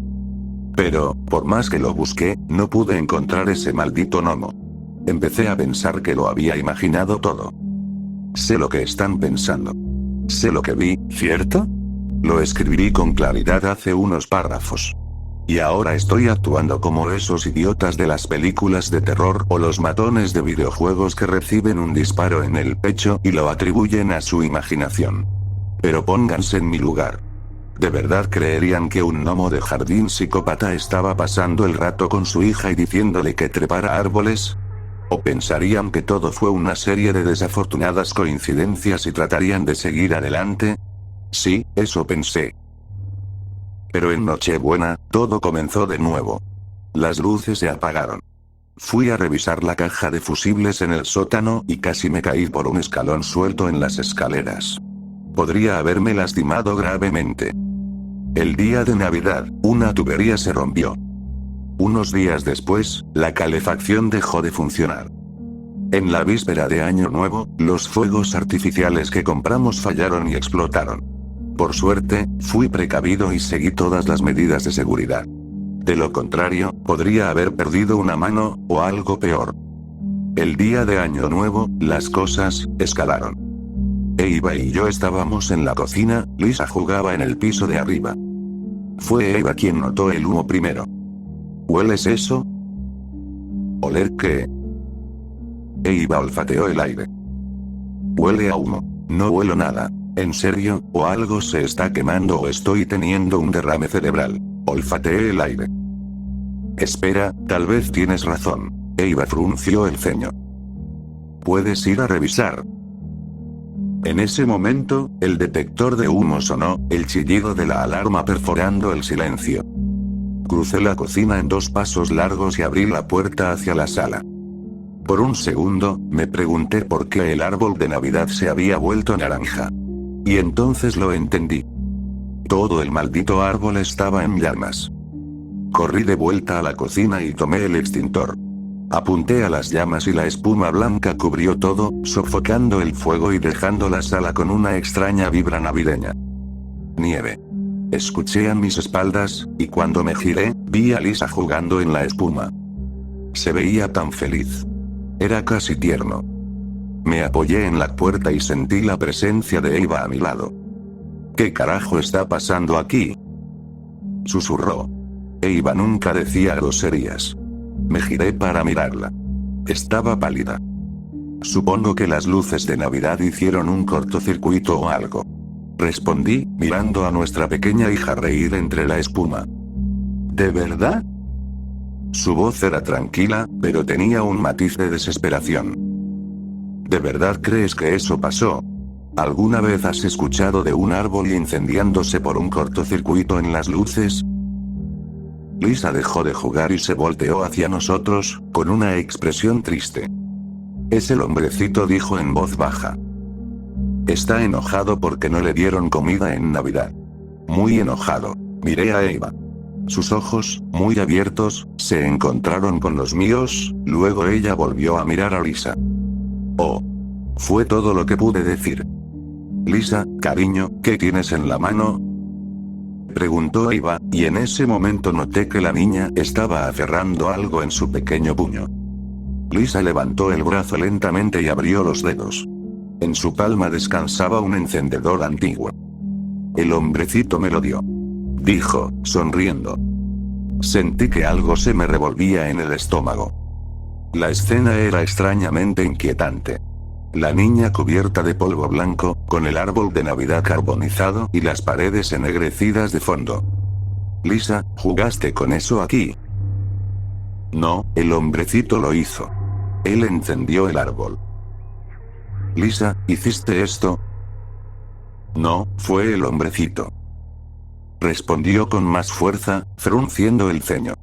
Pero, por más que lo busqué, no pude encontrar ese maldito gnomo. Empecé a pensar que lo había imaginado todo. Sé lo que están pensando. Sé lo que vi, ¿cierto? Lo escribí con claridad hace unos párrafos. Y ahora estoy actuando como esos idiotas de las películas de terror o los matones de videojuegos que reciben un disparo en el pecho y lo atribuyen a su imaginación. Pero pónganse en mi lugar. ¿De verdad creerían que un gnomo de jardín psicópata estaba pasando el rato con su hija y diciéndole que trepara árboles? ¿O pensarían que todo fue una serie de desafortunadas coincidencias y tratarían de seguir adelante? Sí, eso pensé. Pero en Nochebuena, todo comenzó de nuevo. Las luces se apagaron. Fui a revisar la caja de fusibles en el sótano y casi me caí por un escalón suelto en las escaleras. Podría haberme lastimado gravemente. El día de Navidad, una tubería se rompió. Unos días después, la calefacción dejó de funcionar. En la víspera de Año Nuevo, los fuegos artificiales que compramos fallaron y explotaron. Por suerte, fui precavido y seguí todas las medidas de seguridad. De lo contrario, podría haber perdido una mano, o algo peor. El día de Año Nuevo, las cosas escalaron. Eva y yo estábamos en la cocina, Lisa jugaba en el piso de arriba. Fue Eva quien notó el humo primero. ¿Hueles eso? ¿Oler qué? Eva olfateó el aire. Huele a humo. No huelo nada. ¿En serio? ¿O algo se está quemando o estoy teniendo un derrame cerebral? Olfateé el aire. Espera, tal vez tienes razón. Eva frunció el ceño. ¿Puedes ir a revisar? En ese momento, el detector de humo sonó, el chillido de la alarma perforando el silencio. Crucé la cocina en 2 pasos largos y abrí la puerta hacia la sala. Por un segundo, me pregunté por qué el árbol de Navidad se había vuelto naranja. Y entonces lo entendí. Todo el maldito árbol estaba en llamas. Corrí de vuelta a la cocina y tomé el extintor. Apunté a las llamas y la espuma blanca cubrió todo, sofocando el fuego y dejando la sala con una extraña vibra navideña. Nieve. Escuché a mis espaldas, y cuando me giré, vi a Lisa jugando en la espuma. Se veía tan feliz. Era casi tierno. Me apoyé en la puerta y sentí la presencia de Eva a mi lado. ¿Qué carajo está pasando aquí?, susurró. Eva nunca decía groserías. Me giré para mirarla. Estaba pálida. Supongo que las luces de Navidad hicieron un cortocircuito o algo. Respondí, mirando a nuestra pequeña hija reír entre la espuma. ¿De verdad? Su voz era tranquila, pero tenía un matiz de desesperación. ¿De verdad crees que eso pasó? ¿Alguna vez has escuchado de un árbol incendiándose por un cortocircuito en las luces? Lisa dejó de jugar y se volteó hacia nosotros, con una expresión triste. Es el hombrecito, dijo en voz baja. Está enojado porque no le dieron comida en Navidad. Muy enojado. Miré a Eva. Sus ojos, muy abiertos, se encontraron con los míos, luego ella volvió a mirar a Lisa. Oh. Fue todo lo que pude decir. Lisa, cariño, ¿qué tienes en la mano?, preguntó Eva, y en ese momento noté que la niña estaba aferrando algo en su pequeño puño. Lisa levantó el brazo lentamente y abrió los dedos. En su palma descansaba un encendedor antiguo. El hombrecito me lo dio, dijo, sonriendo. Sentí que algo se me revolvía en el estómago. La escena era extrañamente inquietante. La niña cubierta de polvo blanco, con el árbol de Navidad carbonizado y las paredes ennegrecidas de fondo. Lisa, ¿jugaste con eso aquí? No, el hombrecito lo hizo. Él encendió el árbol. Lisa, ¿hiciste esto? No, fue el hombrecito. Respondió con más fuerza, frunciendo el ceño.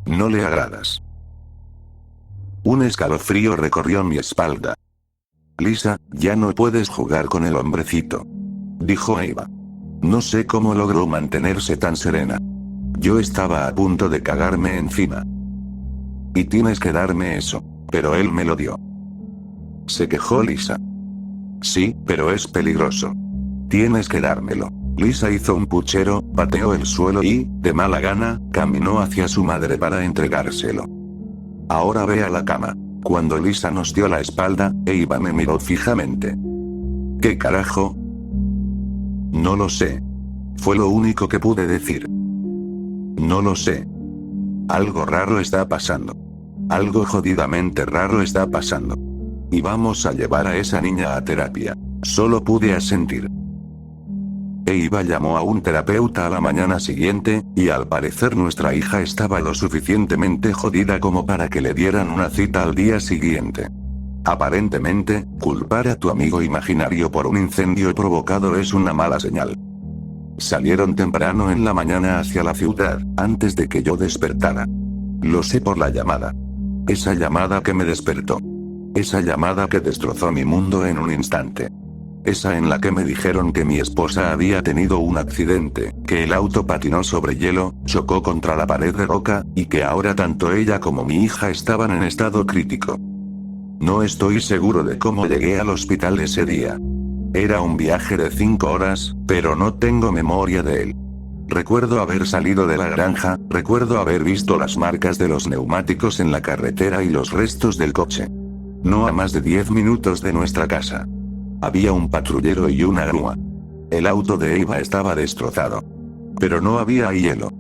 No le agradas. Un escalofrío recorrió mi espalda. Lisa, ya no puedes jugar con el hombrecito, dijo Eva. No sé cómo logró mantenerse tan serena. Yo estaba a punto de cagarme encima. Y tienes que darme eso. Pero él me lo dio. Se quejó Lisa. Sí, pero es peligroso. Tienes que dármelo. Lisa hizo un puchero, pateó el suelo y, de mala gana, caminó hacia su madre para entregárselo. Ahora ve a la cama. Cuando Lisa nos dio la espalda, Eva me miró fijamente. ¿Qué carajo? No lo sé. Fue lo único que pude decir. No lo sé. Algo raro está pasando. Algo jodidamente raro está pasando. Y vamos a llevar a esa niña a terapia. Solo pude asentir. Eva llamó a un terapeuta a la mañana siguiente, y al parecer nuestra hija estaba lo suficientemente jodida como para que le dieran una cita al día siguiente. Aparentemente, culpar a tu amigo imaginario por un incendio provocado es una mala señal. Salieron temprano en la mañana hacia la ciudad, antes de que yo despertara. Lo sé por la llamada. Esa llamada que me despertó. Esa llamada que destrozó mi mundo en un instante. Esa en la que me dijeron que mi esposa había tenido un accidente, que el auto patinó sobre hielo, chocó contra la pared de roca, y que ahora tanto ella como mi hija estaban en estado crítico. No estoy seguro de cómo llegué al hospital ese día. Era un viaje de 5 horas, pero no tengo memoria de él. Recuerdo haber salido de la granja, recuerdo haber visto las marcas de los neumáticos en la carretera y los restos del coche. No a más de 10 minutos de nuestra casa. Había un patrullero y una grúa. El auto de Eva estaba destrozado. Pero no había hielo.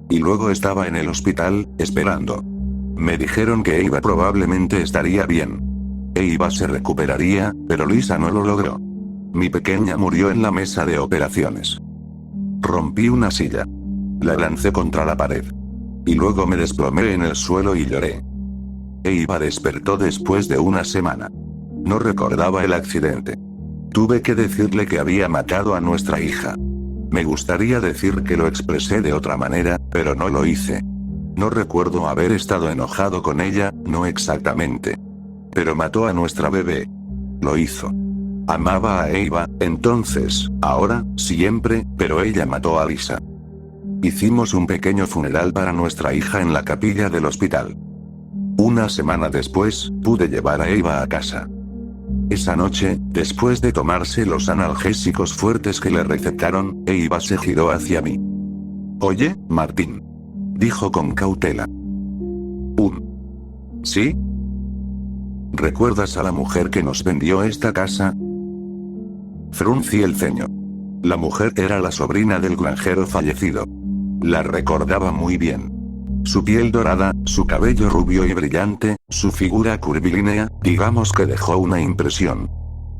Y luego estaba en el hospital, esperando. Me dijeron que Eva probablemente estaría bien. Eva se recuperaría, pero Lisa no lo logró. Mi pequeña murió en la mesa de operaciones. Rompí una silla. La lancé contra la pared. Y luego me desplomé en el suelo y lloré. Eva despertó después de una semana. No recordaba el accidente. Tuve que decirle que había matado a nuestra hija. Me gustaría decir que lo expresé de otra manera, pero no lo hice. No recuerdo haber estado enojado con ella, no exactamente. Pero mató a nuestra bebé. Lo hizo. Amaba a Eva, entonces, ahora, siempre, pero ella mató a Lisa. Hicimos un pequeño funeral para nuestra hija en la capilla del hospital. Una semana después, pude llevar a Eva a casa. Esa noche, después de tomarse los analgésicos fuertes que le recetaron, Eva se giró hacia mí. «Oye, Martín», dijo con cautela. ¿Sí? ¿Recuerdas a la mujer que nos vendió esta casa? Fruncí el ceño. La mujer era la sobrina del granjero fallecido. La recordaba muy bien. Su piel dorada, su cabello rubio y brillante, su figura curvilínea, digamos que dejó una impresión.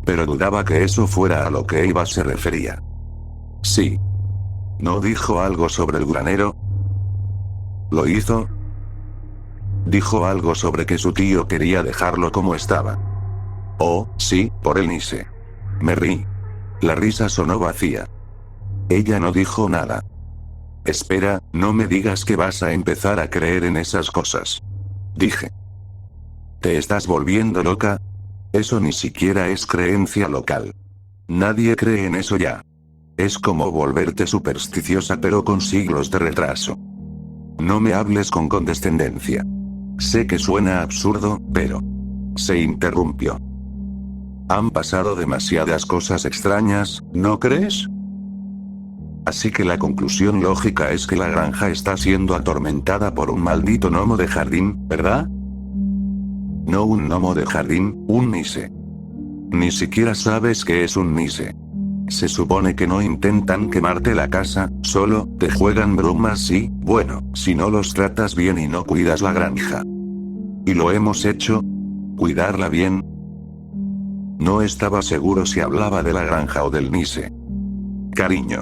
Pero dudaba que eso fuera a lo que Eva se refería. Sí. ¿No dijo algo sobre el granero? ¿Lo hizo? Dijo algo sobre que su tío quería dejarlo como estaba. Oh, sí, por el Nise. Me reí. La risa sonó vacía. Ella no dijo nada. Espera, no me digas que vas a empezar a creer en esas cosas. Dije. ¿Te estás volviendo loca? Eso ni siquiera es creencia local. Nadie cree en eso ya. Es como volverte supersticiosa pero con siglos de retraso. No me hables con condescendencia. Sé que suena absurdo, pero... Se interrumpió. Han pasado demasiadas cosas extrañas, ¿no crees? Así que la conclusión lógica es que la granja está siendo atormentada por un maldito gnomo de jardín, ¿verdad? No un gnomo de jardín, un Nise. Ni siquiera sabes qué es un Nise. Se supone que no intentan quemarte la casa, solo te juegan bromas y, bueno, si no los tratas bien y no cuidas la granja. ¿Y lo hemos hecho? ¿Cuidarla bien? No estaba seguro si hablaba de la granja o del Nise. Cariño.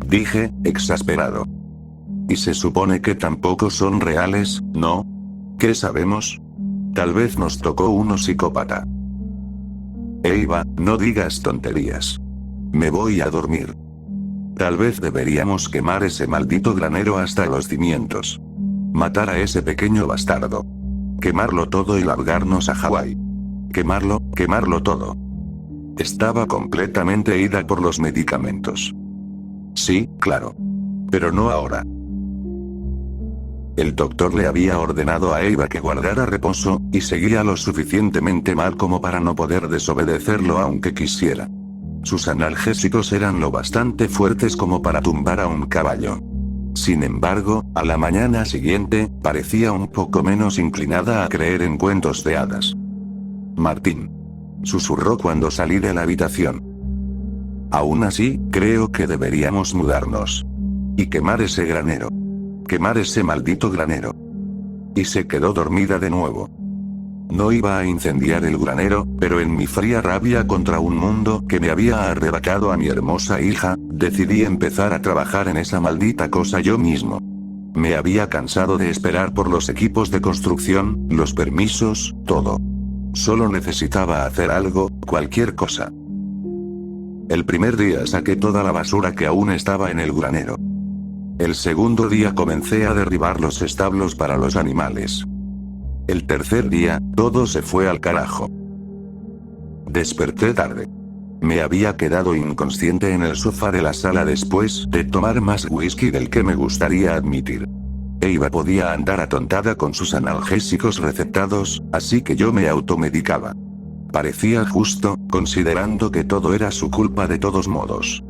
Dije, exasperado. Y se supone que tampoco son reales, ¿no? ¿Qué sabemos? Tal vez nos tocó uno psicópata. Eva, no digas tonterías. Me voy a dormir. Tal vez deberíamos quemar ese maldito granero hasta los cimientos. Matar a ese pequeño bastardo. Quemarlo todo y largarnos a Hawái. Quemarlo todo. Estaba completamente ida por los medicamentos. Sí, claro. Pero no ahora. El doctor le había ordenado a Eva que guardara reposo, y seguía lo suficientemente mal como para no poder desobedecerlo aunque quisiera. Sus analgésicos eran lo bastante fuertes como para tumbar a un caballo. Sin embargo, a la mañana siguiente, parecía un poco menos inclinada a creer en cuentos de hadas. Martín. Susurró cuando salí de la habitación. Aún así, creo que deberíamos mudarnos. Y quemar ese granero. quemar ese maldito granero. Y se quedó dormida de nuevo. No iba a incendiar el granero, pero en mi fría rabia contra un mundo que me había arrebatado a mi hermosa hija, decidí empezar a trabajar en esa maldita cosa yo mismo. Me había cansado de esperar por los equipos de construcción, los permisos, todo. Solo necesitaba hacer algo, cualquier cosa. El primer día saqué toda la basura que aún estaba en el granero. El segundo día comencé a derribar los establos para los animales. El tercer día, todo se fue al carajo. Desperté tarde. Me había quedado inconsciente en el sofá de la sala después de tomar más whisky del que me gustaría admitir. Eva podía andar atontada con sus analgésicos recetados, así que yo me automedicaba. Parecía justo, considerando que todo era su culpa de todos modos.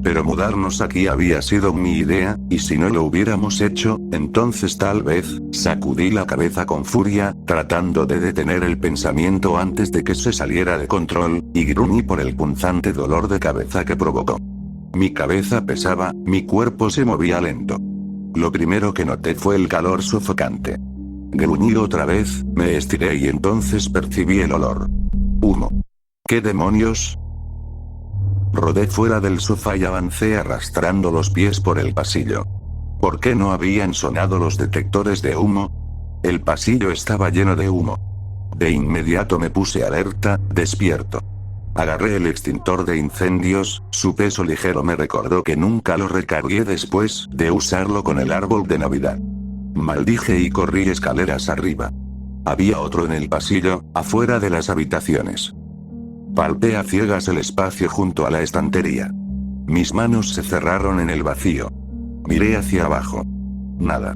Pero mudarnos aquí había sido mi idea, y si no lo hubiéramos hecho, entonces tal vez, sacudí la cabeza con furia, tratando de detener el pensamiento antes de que se saliera de control, y gruñí por el punzante dolor de cabeza que provocó. Mi cabeza pesaba, mi cuerpo se movía lento. Lo primero que noté fue el calor sofocante. Gruñí otra vez, me estiré y entonces percibí el olor. Humo. ¿Qué demonios? Rodé fuera del sofá y avancé arrastrando los pies por el pasillo. ¿Por qué no habían sonado los detectores de humo? El pasillo estaba lleno de humo. De inmediato me puse alerta, despierto. Agarré el extintor de incendios, su peso ligero me recordó que nunca lo recargué después de usarlo con el árbol de Navidad. Maldije y corrí escaleras arriba. Había otro en el pasillo, afuera de las habitaciones. Palpé a ciegas el espacio junto a la estantería. Mis manos se cerraron en el vacío. Miré hacia abajo. Nada.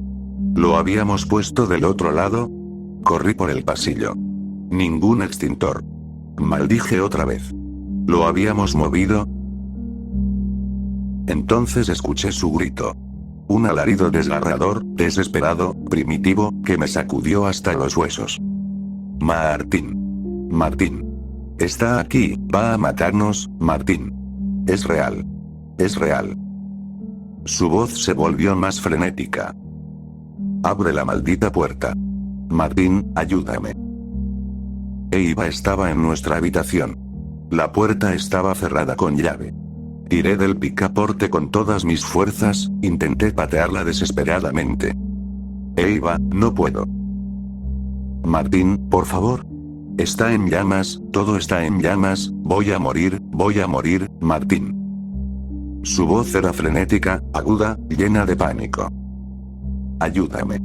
¿Lo habíamos puesto del otro lado? Corrí por el pasillo. Ningún extintor. Maldije otra vez. ¿Lo habíamos movido? Entonces escuché su grito. Un alarido desgarrador, desesperado, primitivo, que me sacudió hasta los huesos. Martín. Martín. Está aquí, va a matarnos, Martín. Es real. Es real. Su voz se volvió más frenética. Abre la maldita puerta. Martín, ayúdame. Eva estaba en nuestra habitación. La puerta estaba cerrada con llave. Tiré del picaporte con todas mis fuerzas, intenté patearla desesperadamente. Eva, no puedo. Martín, por favor. Está en llamas, todo está en llamas, voy a morir, Martín. Su voz era frenética, aguda, llena de pánico. Ayúdame.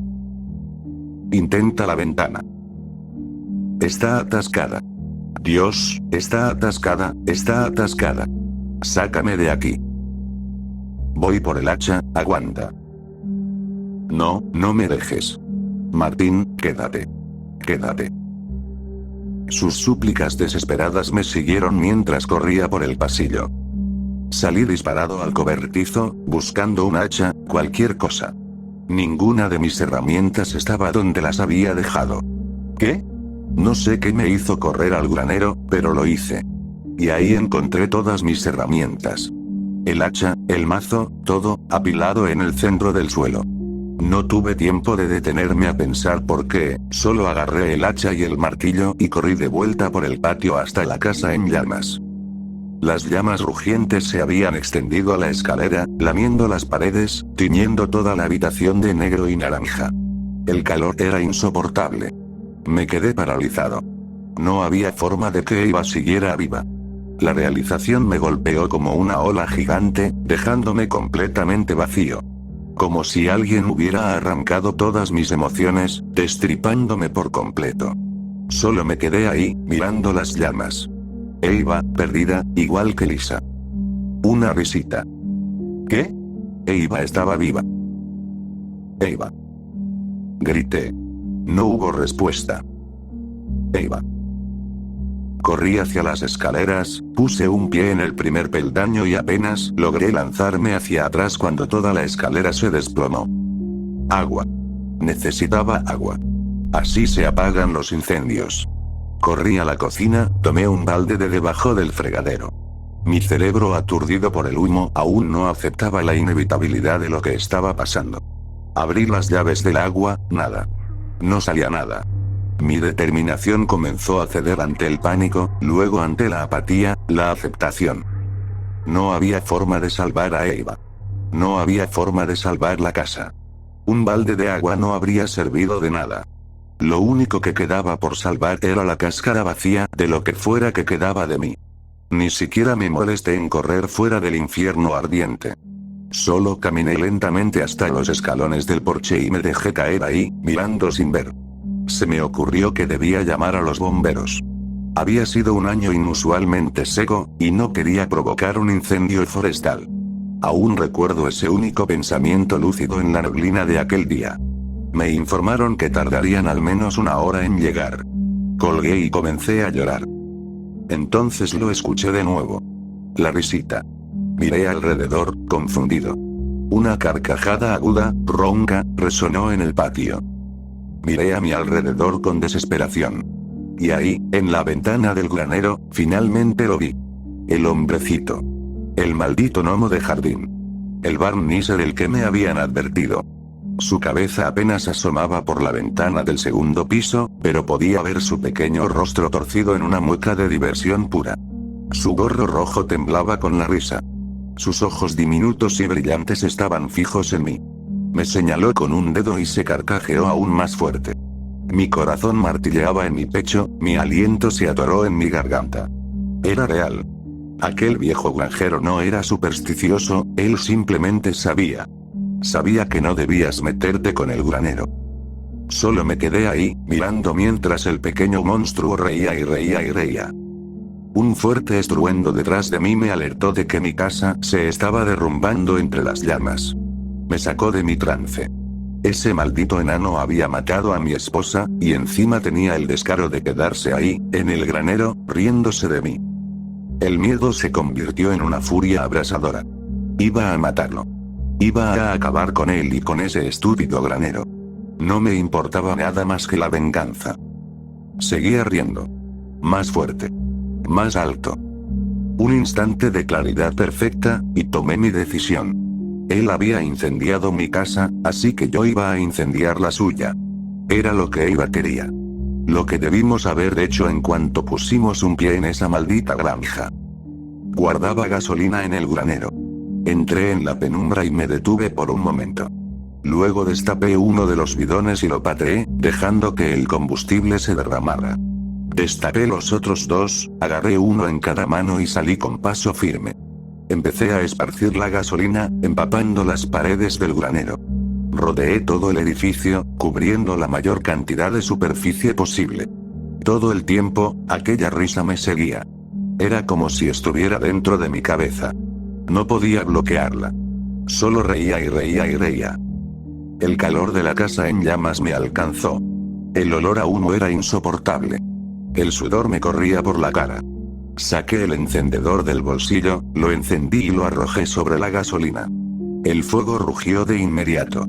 Intenta la ventana. Está atascada. Dios, está atascada, está atascada. Sácame de aquí. Voy por el hacha, aguanta. No, no me dejes. Martín, quédate. Quédate. Sus súplicas desesperadas me siguieron mientras corría por el pasillo. Salí disparado al cobertizo, buscando un hacha, cualquier cosa. Ninguna de mis herramientas estaba donde las había dejado. ¿Qué? No sé qué me hizo correr al granero, pero lo hice. Y ahí encontré todas mis herramientas. El hacha, el mazo, todo, apilado en el centro del suelo. No tuve tiempo de detenerme a pensar por qué, solo agarré el hacha y el martillo y corrí de vuelta por el patio hasta la casa en llamas. Las llamas rugientes se habían extendido a la escalera, lamiendo las paredes, tiñendo toda la habitación de negro y naranja. El calor era insoportable. Me quedé paralizado. No había forma de que Eva siguiera viva. La realización me golpeó como una ola gigante, dejándome completamente vacío. Como si alguien hubiera arrancado todas mis emociones, destripándome por completo. Solo me quedé ahí, mirando las llamas. Eva, perdida, igual que Lisa. Una risita. ¿Qué? Eva estaba viva. Eva. Grité. No hubo respuesta. Eva. Corrí hacia las escaleras, puse un pie en el primer peldaño y apenas logré lanzarme hacia atrás cuando toda la escalera se desplomó. Agua. Necesitaba agua. Así se apagan los incendios. Corrí a la cocina, tomé un balde de debajo del fregadero. Mi cerebro aturdido por el humo aún no aceptaba la inevitabilidad de lo que estaba pasando. Abrí las llaves del agua, nada. No salía nada. Mi determinación comenzó a ceder ante el pánico, luego ante la apatía, la aceptación. No había forma de salvar a Eva. No había forma de salvar la casa. Un balde de agua no habría servido de nada. Lo único que quedaba por salvar era la cáscara vacía de lo que fuera que quedaba de mí. Ni siquiera me molesté en correr fuera del infierno ardiente. Solo caminé lentamente hasta los escalones del porche y me dejé caer ahí, mirando sin ver. Se me ocurrió que debía llamar a los bomberos. Había sido un año inusualmente seco, y no quería provocar un incendio forestal. Aún recuerdo ese único pensamiento lúcido en la neblina de aquel día. Me informaron que tardarían al menos 1 hora en llegar. Colgué y comencé a llorar. Entonces lo escuché de nuevo. La risita. Miré alrededor, confundido. Una carcajada aguda, ronca, resonó en el patio. Miré a mi alrededor con desesperación. Y ahí, en la ventana del granero, finalmente lo vi. El hombrecito. El maldito gnomo de jardín. El Barniser del que me habían advertido. Su cabeza apenas asomaba por la ventana del segundo piso, pero podía ver su pequeño rostro torcido en una mueca de diversión pura. Su gorro rojo temblaba con la risa. Sus ojos diminutos y brillantes estaban fijos en mí. Me señaló con un dedo y se carcajeó aún más fuerte. Mi corazón martilleaba en mi pecho, mi aliento se atoró en mi garganta. Era real. Aquel viejo granjero no era supersticioso, él simplemente sabía. Sabía que no debías meterte con el granero. Solo me quedé ahí, mirando mientras el pequeño monstruo reía y reía y reía. Un fuerte estruendo detrás de mí me alertó de que mi casa se estaba derrumbando entre las llamas. Me sacó de mi trance. Ese maldito enano había matado a mi esposa, y encima tenía el descaro de quedarse ahí, en el granero, riéndose de mí. El miedo se convirtió en una furia abrasadora. Iba a matarlo. Iba a acabar con él y con ese estúpido granero. No me importaba nada más que la venganza. Seguía riendo. Más fuerte. Más alto. Un instante de claridad perfecta, y tomé mi decisión. Él había incendiado mi casa, así que yo iba a incendiar la suya. Era lo que Eva quería. Lo que debimos haber hecho en cuanto pusimos un pie en esa maldita granja. Guardaba gasolina en el granero. Entré en la penumbra y me detuve por un momento. Luego destapé uno de los bidones y lo pateé, dejando que el combustible se derramara. Destapé los otros 2, agarré uno en cada mano y salí con paso firme. Empecé a esparcir la gasolina, empapando las paredes del granero. Rodeé todo el edificio, cubriendo la mayor cantidad de superficie posible. Todo el tiempo, aquella risa me seguía. Era como si estuviera dentro de mi cabeza. No podía bloquearla. Solo reía y reía y reía. El calor de la casa en llamas me alcanzó. El olor a humo era insoportable. El sudor me corría por la cara. Saqué el encendedor del bolsillo, lo encendí y lo arrojé sobre la gasolina. El fuego rugió de inmediato.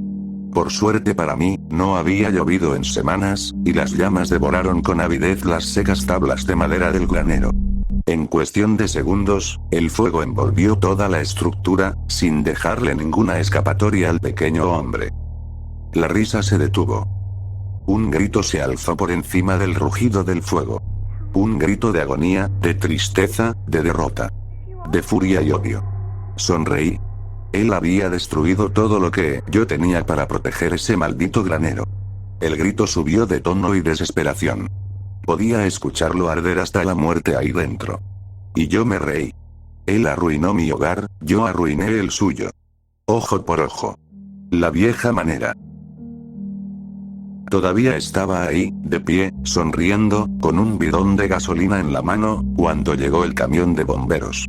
Por suerte para mí, no había llovido en semanas, y las llamas devoraron con avidez las secas tablas de madera del granero. En cuestión de segundos, el fuego envolvió toda la estructura, sin dejarle ninguna escapatoria al pequeño hombre. La risa se detuvo. Un grito se alzó por encima del rugido del fuego. Un grito de agonía, de tristeza, de derrota. De furia y odio. Sonreí. Él había destruido todo lo que yo tenía para proteger ese maldito granero. El grito subió de tono y desesperación. Podía escucharlo arder hasta la muerte ahí dentro. Y yo me reí. Él arruinó mi hogar, yo arruiné el suyo. Ojo por ojo. La vieja manera. Todavía estaba ahí, de pie, sonriendo, con un bidón de gasolina en la mano, cuando llegó el camión de bomberos.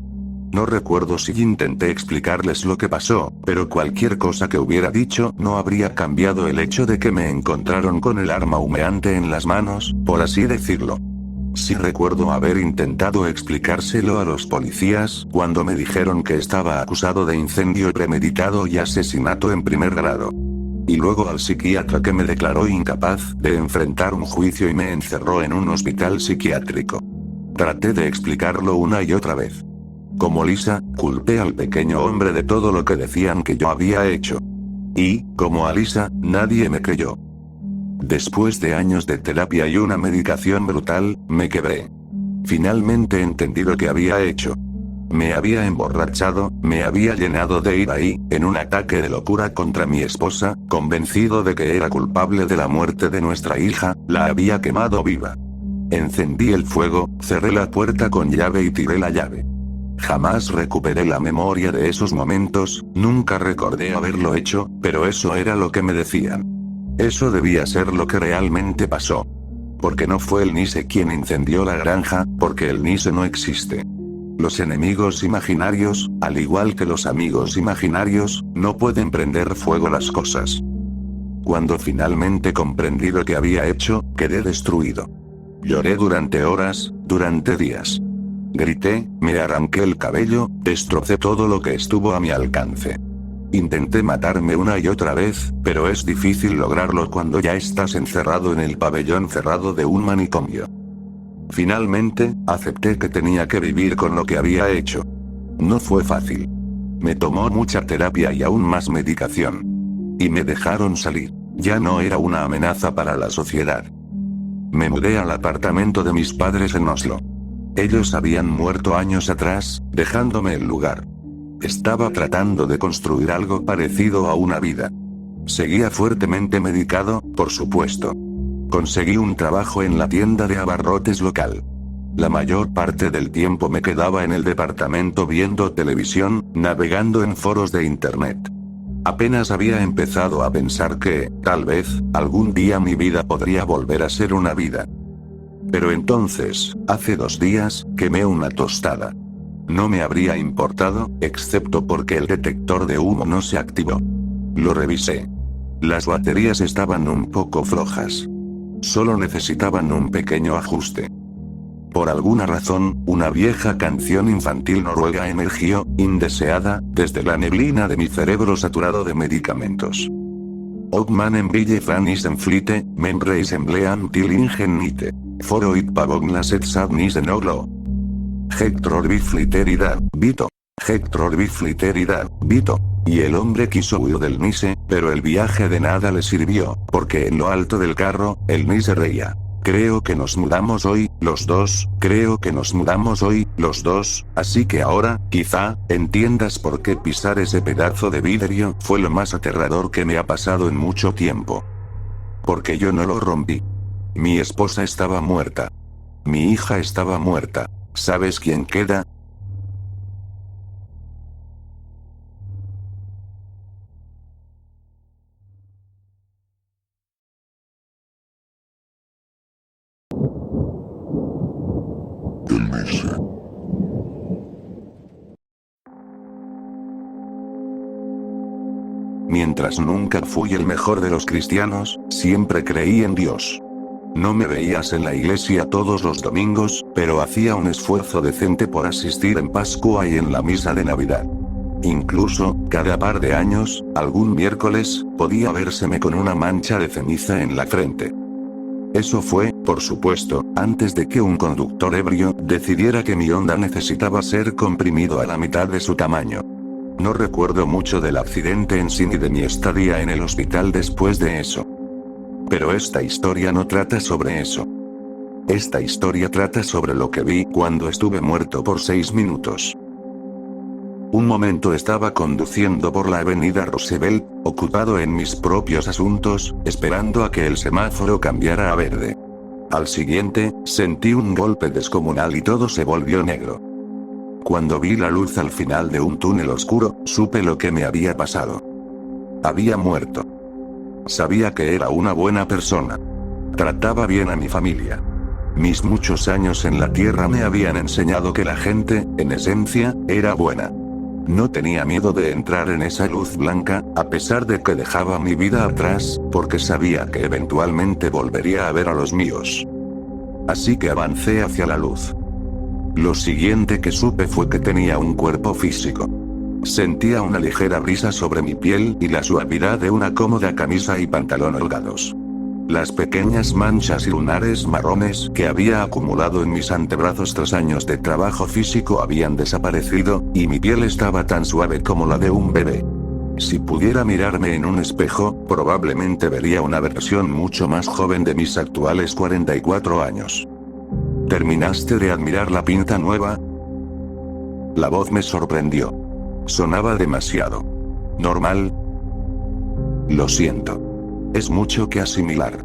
No recuerdo si intenté explicarles lo que pasó, pero cualquier cosa que hubiera dicho no habría cambiado el hecho de que me encontraron con el arma humeante en las manos, por así decirlo. Sí recuerdo haber intentado explicárselo a los policías cuando me dijeron que estaba acusado de incendio premeditado y asesinato en primer grado. Y luego al psiquiatra que me declaró incapaz de enfrentar un juicio y me encerró en un hospital psiquiátrico. Traté de explicarlo una y otra vez. Como Lisa, culpé al pequeño hombre de todo lo que decían que yo había hecho. Y, como a Lisa, nadie me creyó. Después de años de terapia y una medicación brutal, me quebré. Finalmente entendí lo que había hecho. Me había emborrachado, me había llenado de ira y, en un ataque de locura contra mi esposa, convencido de que era culpable de la muerte de nuestra hija, la había quemado viva. Encendí el fuego, cerré la puerta con llave y tiré la llave. Jamás recuperé la memoria de esos momentos, nunca recordé haberlo hecho, pero eso era lo que me decían. Eso debía ser lo que realmente pasó. Porque no fue el Nise quien incendió la granja, porque el Nise no existe. Los enemigos imaginarios, al igual que los amigos imaginarios, no pueden prender fuego las cosas. Cuando finalmente comprendí lo que había hecho, quedé destruido. Lloré durante horas, durante días. Grité, me arranqué el cabello, destrocé todo lo que estuvo a mi alcance. Intenté matarme una y otra vez, pero es difícil lograrlo cuando ya estás encerrado en el pabellón cerrado de un manicomio. Finalmente, acepté que tenía que vivir con lo que había hecho. No fue fácil. Me tomó mucha terapia y aún más medicación. Y me dejaron salir. Ya no era una amenaza para la sociedad. Me mudé al apartamento de mis padres en Oslo. Ellos habían muerto años atrás, dejándome el lugar. Estaba tratando de construir algo parecido a una vida. Seguía fuertemente medicado, por supuesto. Conseguí un trabajo en la tienda de abarrotes local. La mayor parte del tiempo me quedaba en el departamento viendo televisión, navegando en foros de internet. Apenas había empezado a pensar que, tal vez, algún día mi vida podría volver a ser una vida. Pero entonces, hace 2 días, quemé una tostada. No me habría importado, excepto porque el detector de humo no se activó. Lo revisé. Las baterías estaban un poco flojas. Solo necesitaban un pequeño ajuste. Por alguna razón, una vieja canción infantil noruega emergió, indeseada, desde la neblina de mi cerebro saturado de medicamentos. Ogmanen ville fran isen flite, membre isen blean til ingen nite. Foroit pavogna set sadnis en oglo. Hector bifliteridad, Vito. Hector bifliteridad, Vito. Y el hombre quiso huir del Nise, pero el viaje de nada le sirvió, porque en lo alto del carro, el Nise reía. Creo que nos mudamos hoy, los dos, creo que nos mudamos hoy, los dos, así que ahora, quizá, entiendas por qué pisar ese pedazo de vidrio fue lo más aterrador que me ha pasado en mucho tiempo. Porque yo no lo rompí. Mi esposa estaba muerta. Mi hija estaba muerta. ¿Sabes quién queda? El Nise. Mientras nunca fui el mejor de los cristianos, siempre creí en Dios. No me veías en la iglesia todos los domingos, pero hacía un esfuerzo decente por asistir en Pascua y en la misa de Navidad. Incluso, cada par de años, algún miércoles, podía vérseme con una mancha de ceniza en la frente. Eso fue, por supuesto, antes de que un conductor ebrio decidiera que mi onda necesitaba ser comprimido a la mitad de su tamaño. No recuerdo mucho del accidente en sí ni de mi estadía en el hospital después de eso. Pero esta historia no trata sobre eso. Esta historia trata sobre lo que vi cuando estuve muerto por 6 minutos. Un momento estaba conduciendo por la avenida Roosevelt, ocupado en mis propios asuntos, esperando a que el semáforo cambiara a verde. Al siguiente, sentí un golpe descomunal y todo se volvió negro. Cuando vi la luz al final de un túnel oscuro, supe lo que me había pasado. Había muerto. Sabía que era una buena persona. Trataba bien a mi familia. Mis muchos años en la tierra me habían enseñado que la gente, en esencia, era buena. No tenía miedo de entrar en esa luz blanca, a pesar de que dejaba mi vida atrás, porque sabía que eventualmente volvería a ver a los míos. Así que avancé hacia la luz. Lo siguiente que supe fue que tenía un cuerpo físico. Sentía una ligera brisa sobre mi piel y la suavidad de una cómoda camisa y pantalón holgados. Las pequeñas manchas y lunares marrones que había acumulado en mis antebrazos tras años de trabajo físico habían desaparecido, y mi piel estaba tan suave como la de un bebé. Si pudiera mirarme en un espejo, probablemente vería una versión mucho más joven de mis actuales 44 años. ¿Terminaste de admirar la pinta nueva? La voz me sorprendió. Sonaba demasiado normal. Lo siento. Es mucho que asimilar.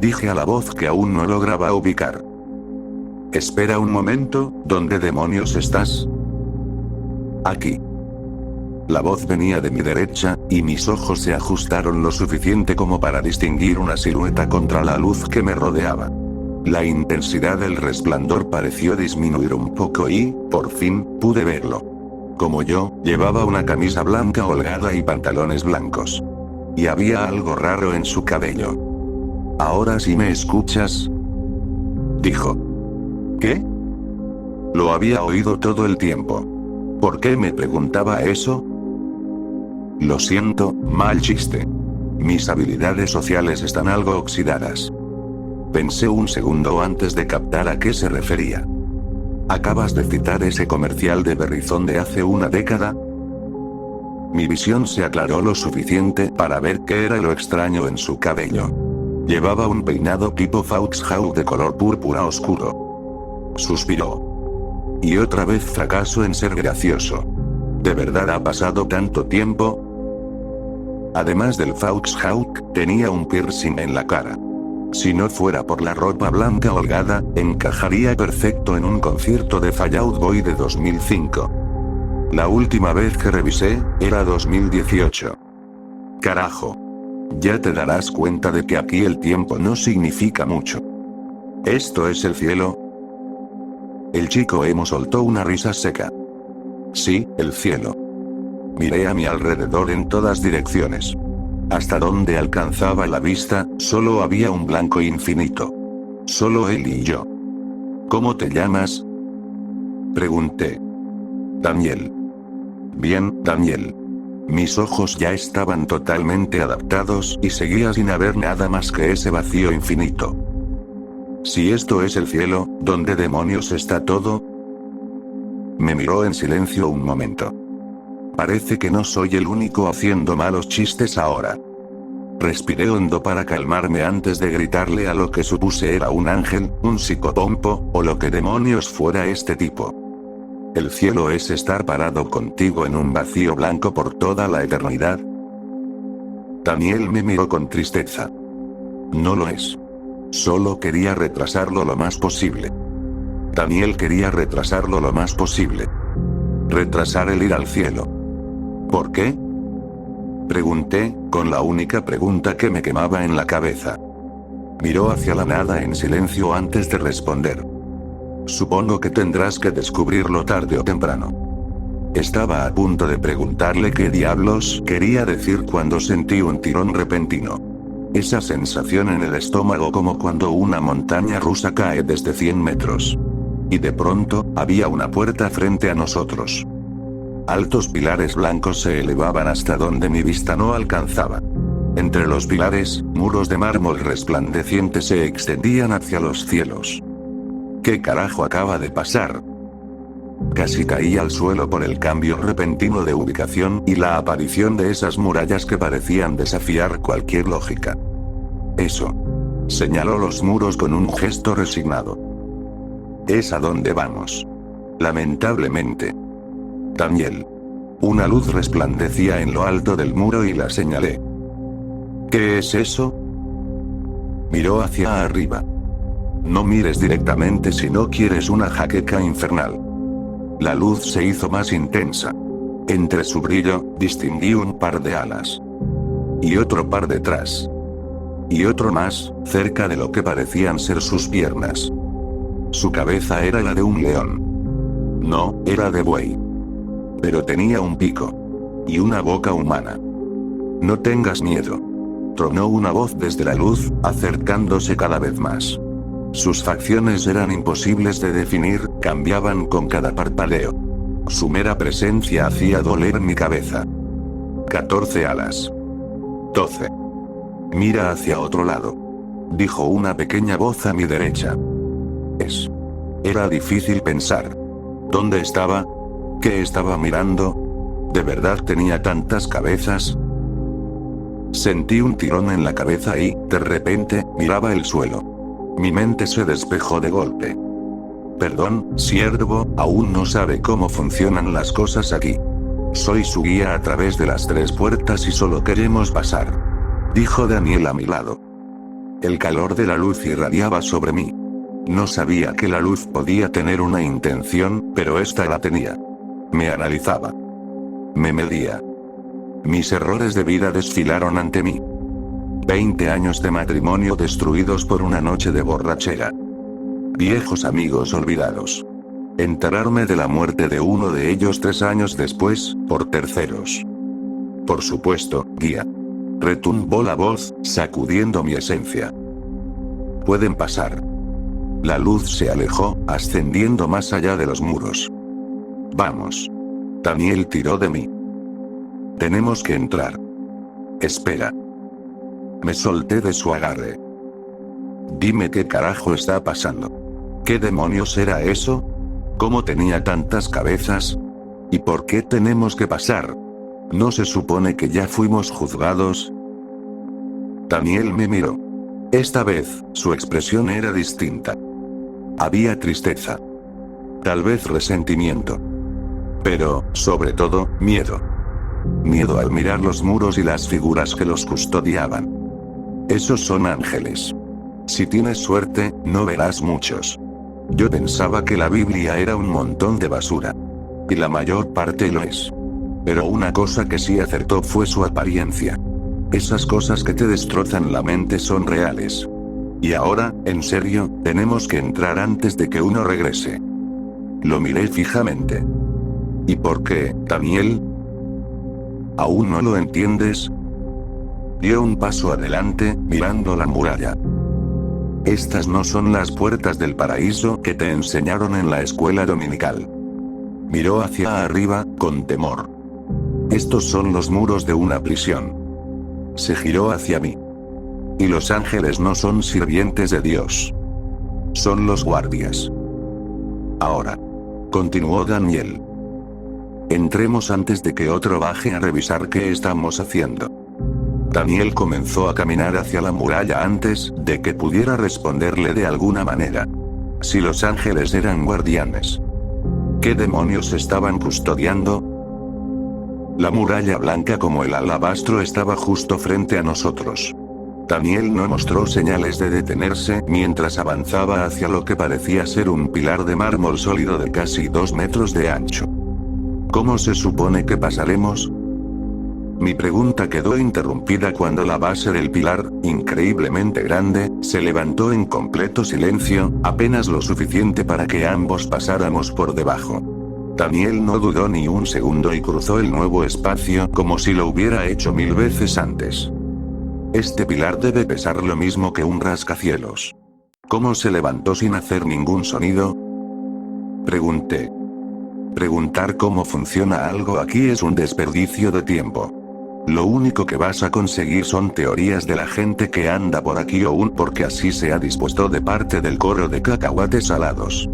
Dije a la voz que aún no lograba ubicar. Espera un momento, ¿dónde demonios estás? Aquí. La voz venía de mi derecha, y mis ojos se ajustaron lo suficiente como para distinguir una silueta contra la luz que me rodeaba. La intensidad del resplandor pareció disminuir un poco y, por fin, pude verlo. Como yo, llevaba una camisa blanca holgada y pantalones blancos. Y había algo raro en su cabello. ¿Ahora sí me escuchas?, dijo. ¿Qué? Lo había oído todo el tiempo. ¿Por qué me preguntaba eso? Lo siento, mal chiste. Mis habilidades sociales están algo oxidadas. Pensé un segundo antes de captar a qué se refería. ¿Acabas de citar ese comercial de Berrizón de hace una década? Mi visión se aclaró lo suficiente para ver qué era lo extraño en su cabello. Llevaba un peinado tipo Foxhound de color púrpura oscuro. Suspiró. Y otra vez fracaso en ser gracioso. ¿De verdad ha pasado tanto tiempo? Además del Foxhound, tenía un piercing en la cara. Si no fuera por la ropa blanca holgada, encajaría perfecto en un concierto de Fall Out Boy de 2005. La última vez que revisé, era 2018. Carajo. Ya te darás cuenta de que aquí el tiempo no significa mucho. ¿Esto es el cielo? El chico emo soltó una risa seca. Sí, el cielo. Miré a mi alrededor en todas direcciones. Hasta donde alcanzaba la vista, solo había un blanco infinito. Solo él y yo. ¿Cómo te llamas?, pregunté. Daniel. Bien, Daniel. Mis ojos ya estaban totalmente adaptados y seguía sin haber nada más que ese vacío infinito. Si esto es el cielo, ¿dónde demonios está todo? Me miró en silencio un momento. Parece que no soy el único haciendo malos chistes ahora. Respiré hondo para calmarme antes de gritarle a lo que supuse era un ángel, un psicopompo, o lo que demonios fuera este tipo. ¿El cielo es estar parado contigo en un vacío blanco por toda la eternidad? Daniel me miró con tristeza. No lo es. Solo quería retrasarlo lo más posible. Daniel quería retrasarlo lo más posible. Retrasar el ir al cielo. ¿Por qué?, pregunté, con la única pregunta que me quemaba en la cabeza. Miró hacia la nada en silencio antes de responder. Supongo que tendrás que descubrirlo tarde o temprano. Estaba a punto de preguntarle qué diablos quería decir cuando sentí un tirón repentino. Esa sensación en el estómago como cuando una montaña rusa cae desde 100 metros. Y de pronto, había una puerta frente a nosotros. Altos pilares blancos se elevaban hasta donde mi vista no alcanzaba. Entre los pilares, muros de mármol resplandeciente se extendían hacia los cielos. ¿Qué carajo acaba de pasar? Casi caí al suelo por el cambio repentino de ubicación y la aparición de esas murallas que parecían desafiar cualquier lógica. Eso. Señaló los muros con un gesto resignado. Es a donde vamos. Lamentablemente. Daniel. Una luz resplandecía en lo alto del muro y la señalé. ¿Qué es eso? Miró hacia arriba. No mires directamente si no quieres una jaqueca infernal. La luz se hizo más intensa. Entre su brillo, distinguí un par de alas. Y otro par detrás. Y otro más, cerca de lo que parecían ser sus piernas. Su cabeza era la de un león. No, era de buey. Pero tenía un pico. Y una boca humana. No tengas miedo. Tronó una voz desde la luz, acercándose cada vez más. Sus facciones eran imposibles de definir, cambiaban con cada parpadeo. Su mera presencia hacía doler mi cabeza. 14 alas. 12. Mira hacia otro lado. Dijo una pequeña voz a mi derecha. Era difícil pensar. ¿Dónde estaba? ¿Qué estaba mirando? ¿De verdad tenía tantas cabezas? Sentí un tirón en la cabeza y, de repente, miraba el suelo. Mi mente se despejó de golpe. Perdón, siervo, aún no sabe cómo funcionan las cosas aquí. Soy su guía a través de las 3 puertas y solo queremos pasar. Dijo Daniel a mi lado. El calor de la luz irradiaba sobre mí. No sabía que la luz podía tener una intención, pero esta la tenía. Me analizaba. Me medía. Mis errores de vida desfilaron ante mí. 20 años de matrimonio destruidos por una noche de borrachera. Viejos amigos olvidados. Enterarme de la muerte de uno de ellos 3 años después, por terceros. Por supuesto, guía. Retumbó la voz, sacudiendo mi esencia. Pueden pasar. La luz se alejó, ascendiendo más allá de los muros. Vamos. Daniel tiró de mí. Tenemos que entrar. Espera. Me solté de su agarre. Dime qué carajo está pasando. ¿Qué demonios era eso? ¿Cómo tenía tantas cabezas? ¿Y por qué tenemos que pasar? ¿No se supone que ya fuimos juzgados? Daniel me miró. Esta vez, su expresión era distinta. Había tristeza. Tal vez resentimiento. Pero, sobre todo, miedo. Miedo al mirar los muros y las figuras que los custodiaban. Esos son ángeles. Si tienes suerte, no verás muchos. Yo pensaba que la Biblia era un montón de basura. Y la mayor parte lo es. Pero una cosa que sí acertó fue su apariencia. Esas cosas que te destrozan la mente son reales. Y ahora, en serio, tenemos que entrar antes de que uno regrese. Lo miré fijamente. ¿Y por qué, Daniel? ¿Aún no lo entiendes? Dio un paso adelante, mirando la muralla. Estas no son las puertas del paraíso que te enseñaron en la escuela dominical. Miró hacia arriba, con temor. Estos son los muros de una prisión. Se giró hacia mí. Y los ángeles no son sirvientes de Dios. Son los guardias. Ahora. Continuó Daniel. Entremos antes de que otro baje a revisar qué estamos haciendo. Daniel comenzó a caminar hacia la muralla antes de que pudiera responderle de alguna manera. Si los ángeles eran guardianes, ¿qué demonios estaban custodiando? La muralla blanca como el alabastro estaba justo frente a nosotros. Daniel no mostró señales de detenerse mientras avanzaba hacia lo que parecía ser un pilar de mármol sólido de casi 2 metros de ancho. ¿Cómo se supone que pasaremos? Mi pregunta quedó interrumpida cuando la base del pilar, increíblemente grande, se levantó en completo silencio, apenas lo suficiente para que ambos pasáramos por debajo. Daniel no dudó ni un segundo y cruzó el nuevo espacio como si lo hubiera hecho 1000 veces antes. Este pilar debe pesar lo mismo que un rascacielos. ¿Cómo se levantó sin hacer ningún sonido? Pregunté. Preguntar cómo funciona algo aquí es un desperdicio de tiempo. Lo único que vas a conseguir son teorías de la gente que anda por aquí o porque así se ha dispuesto de parte del coro de cacahuates salados.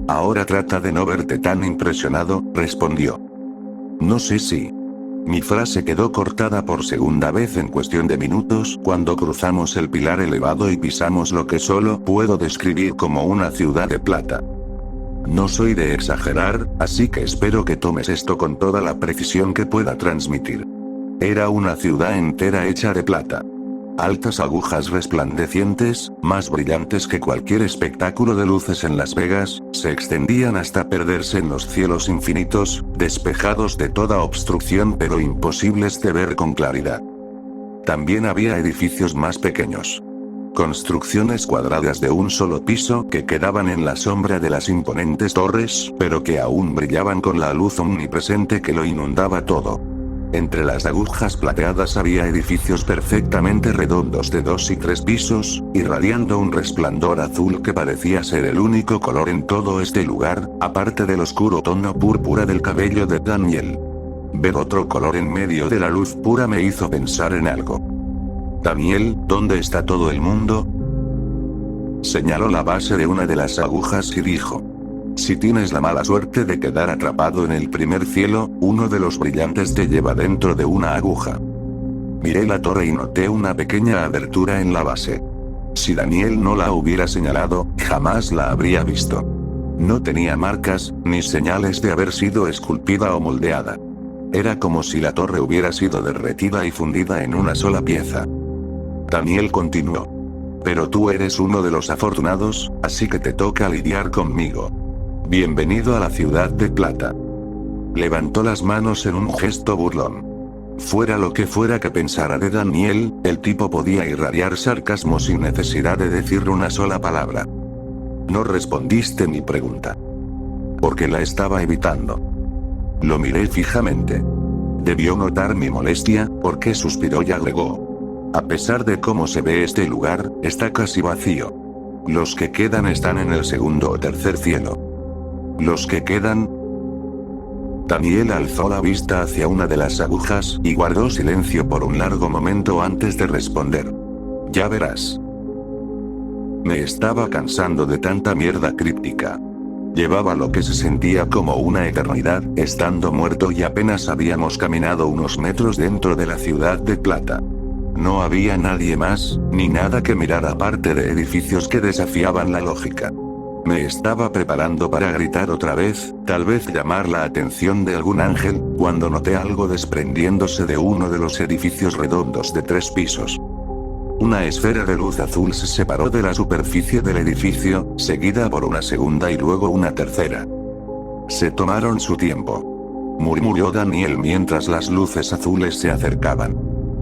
Ahora trata de no verte tan impresionado, respondió. No sé si. Mi frase quedó cortada por segunda vez en cuestión de minutos cuando cruzamos el pilar elevado y pisamos lo que solo puedo describir como una ciudad de plata. No soy de exagerar, así que espero que tomes esto con toda la precisión que pueda transmitir. Era una ciudad entera hecha de plata. Altas agujas resplandecientes, más brillantes que cualquier espectáculo de luces en Las Vegas, se extendían hasta perderse en los cielos infinitos, despejados de toda obstrucción pero imposibles de ver con claridad. También había edificios más pequeños. Construcciones cuadradas de un solo piso que quedaban en la sombra de las imponentes torres, pero que aún brillaban con la luz omnipresente que lo inundaba todo. Entre las agujas plateadas había edificios perfectamente redondos de 2 y 3 pisos, irradiando un resplandor azul que parecía ser el único color en todo este lugar, aparte del oscuro tono púrpura del cabello de Daniel. Ver otro color en medio de la luz pura me hizo pensar en algo. Daniel, ¿dónde está todo el mundo? Señaló la base de una de las agujas y dijo. Si tienes la mala suerte de quedar atrapado en el primer cielo, uno de los brillantes te lleva dentro de una aguja. Miré la torre y noté una pequeña abertura en la base. Si Daniel no la hubiera señalado, jamás la habría visto. No tenía marcas, ni señales de haber sido esculpida o moldeada. Era como si la torre hubiera sido derretida y fundida en una sola pieza. Daniel continuó. Pero tú eres uno de los afortunados, así que te toca lidiar conmigo. Bienvenido a la ciudad de plata. Levantó las manos en un gesto burlón. Fuera lo que fuera que pensara de Daniel, el tipo podía irradiar sarcasmo sin necesidad de decir una sola palabra. No respondiste mi pregunta. Porque la estaba evitando. Lo miré fijamente. Debió notar mi molestia, porque suspiró y agregó. A pesar de cómo se ve este lugar, está casi vacío. Los que quedan están en el segundo o tercer cielo. Los que quedan... Daniel alzó la vista hacia una de las agujas y guardó silencio por un largo momento antes de responder. Ya verás. Me estaba cansando de tanta mierda críptica. Llevaba lo que se sentía como una eternidad, estando muerto y apenas habíamos caminado unos metros dentro de la ciudad de plata. No había nadie más, ni nada que mirar aparte de edificios que desafiaban la lógica. Me estaba preparando para gritar otra vez, tal vez llamar la atención de algún ángel, cuando noté algo desprendiéndose de uno de los edificios redondos de 3 pisos. Una esfera de luz azul se separó de la superficie del edificio, seguida por una segunda y luego una tercera. Se tomaron su tiempo. Murmuró Daniel mientras las luces azules se acercaban.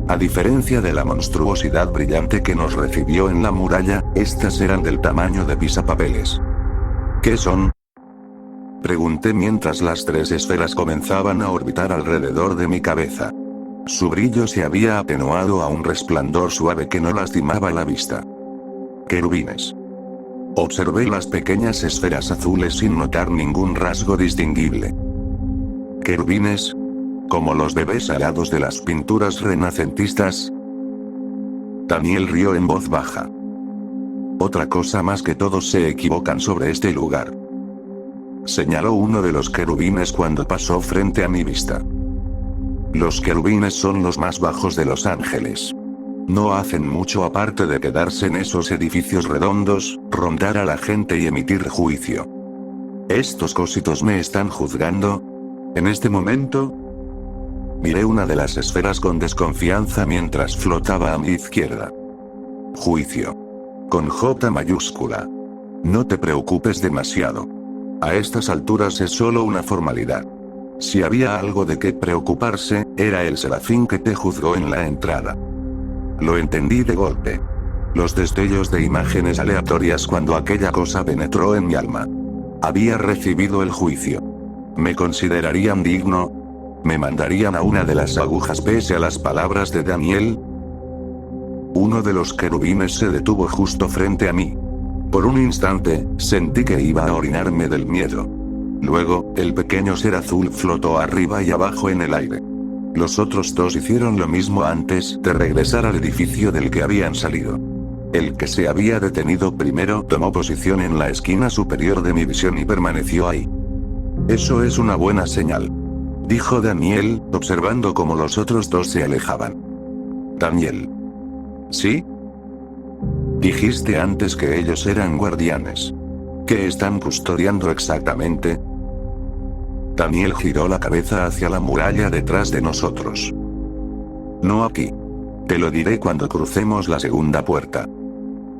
A diferencia de la monstruosidad brillante que nos recibió en la muralla, estas eran del tamaño de pisapapeles. ¿Qué son? Pregunté mientras las 3 esferas comenzaban a orbitar alrededor de mi cabeza. Su brillo se había atenuado a un resplandor suave que no lastimaba la vista. Querubines. Observé las pequeñas esferas azules sin notar ningún rasgo distinguible. Querubines. Como los bebés alados de las pinturas renacentistas. Daniel rió en voz baja. Otra cosa más que todos se equivocan sobre este lugar. Señaló uno de los querubines cuando pasó frente a mi vista. Los querubines son los más bajos de los ángeles. No hacen mucho aparte de quedarse en esos edificios redondos, rondar a la gente y emitir juicio. ¿Estos cositos me están juzgando? En este momento... Miré una de las esferas con desconfianza mientras flotaba a mi izquierda. Juicio. Con J mayúscula. No te preocupes demasiado. A estas alturas es solo una formalidad. Si había algo de qué preocuparse, era el serafín que te juzgó en la entrada. Lo entendí de golpe. Los destellos de imágenes aleatorias cuando aquella cosa penetró en mi alma. Había recibido el juicio. ¿Me considerarían digno? ¿Me mandarían a una de las agujas pese a las palabras de Daniel? Uno de los querubines se detuvo justo frente a mí. Por un instante, sentí que iba a orinarme del miedo. Luego, el pequeño ser azul flotó arriba y abajo en el aire. Los otros 2 hicieron lo mismo antes de regresar al edificio del que habían salido. El que se había detenido primero tomó posición en la esquina superior de mi visión y permaneció ahí. Eso es una buena señal, dijo Daniel, observando cómo los otros 2 se alejaban. Daniel. ¿Sí? Dijiste antes que ellos eran guardianes. ¿Qué están custodiando exactamente? Daniel giró la cabeza hacia la muralla detrás de nosotros. No aquí. Te lo diré cuando crucemos la segunda puerta.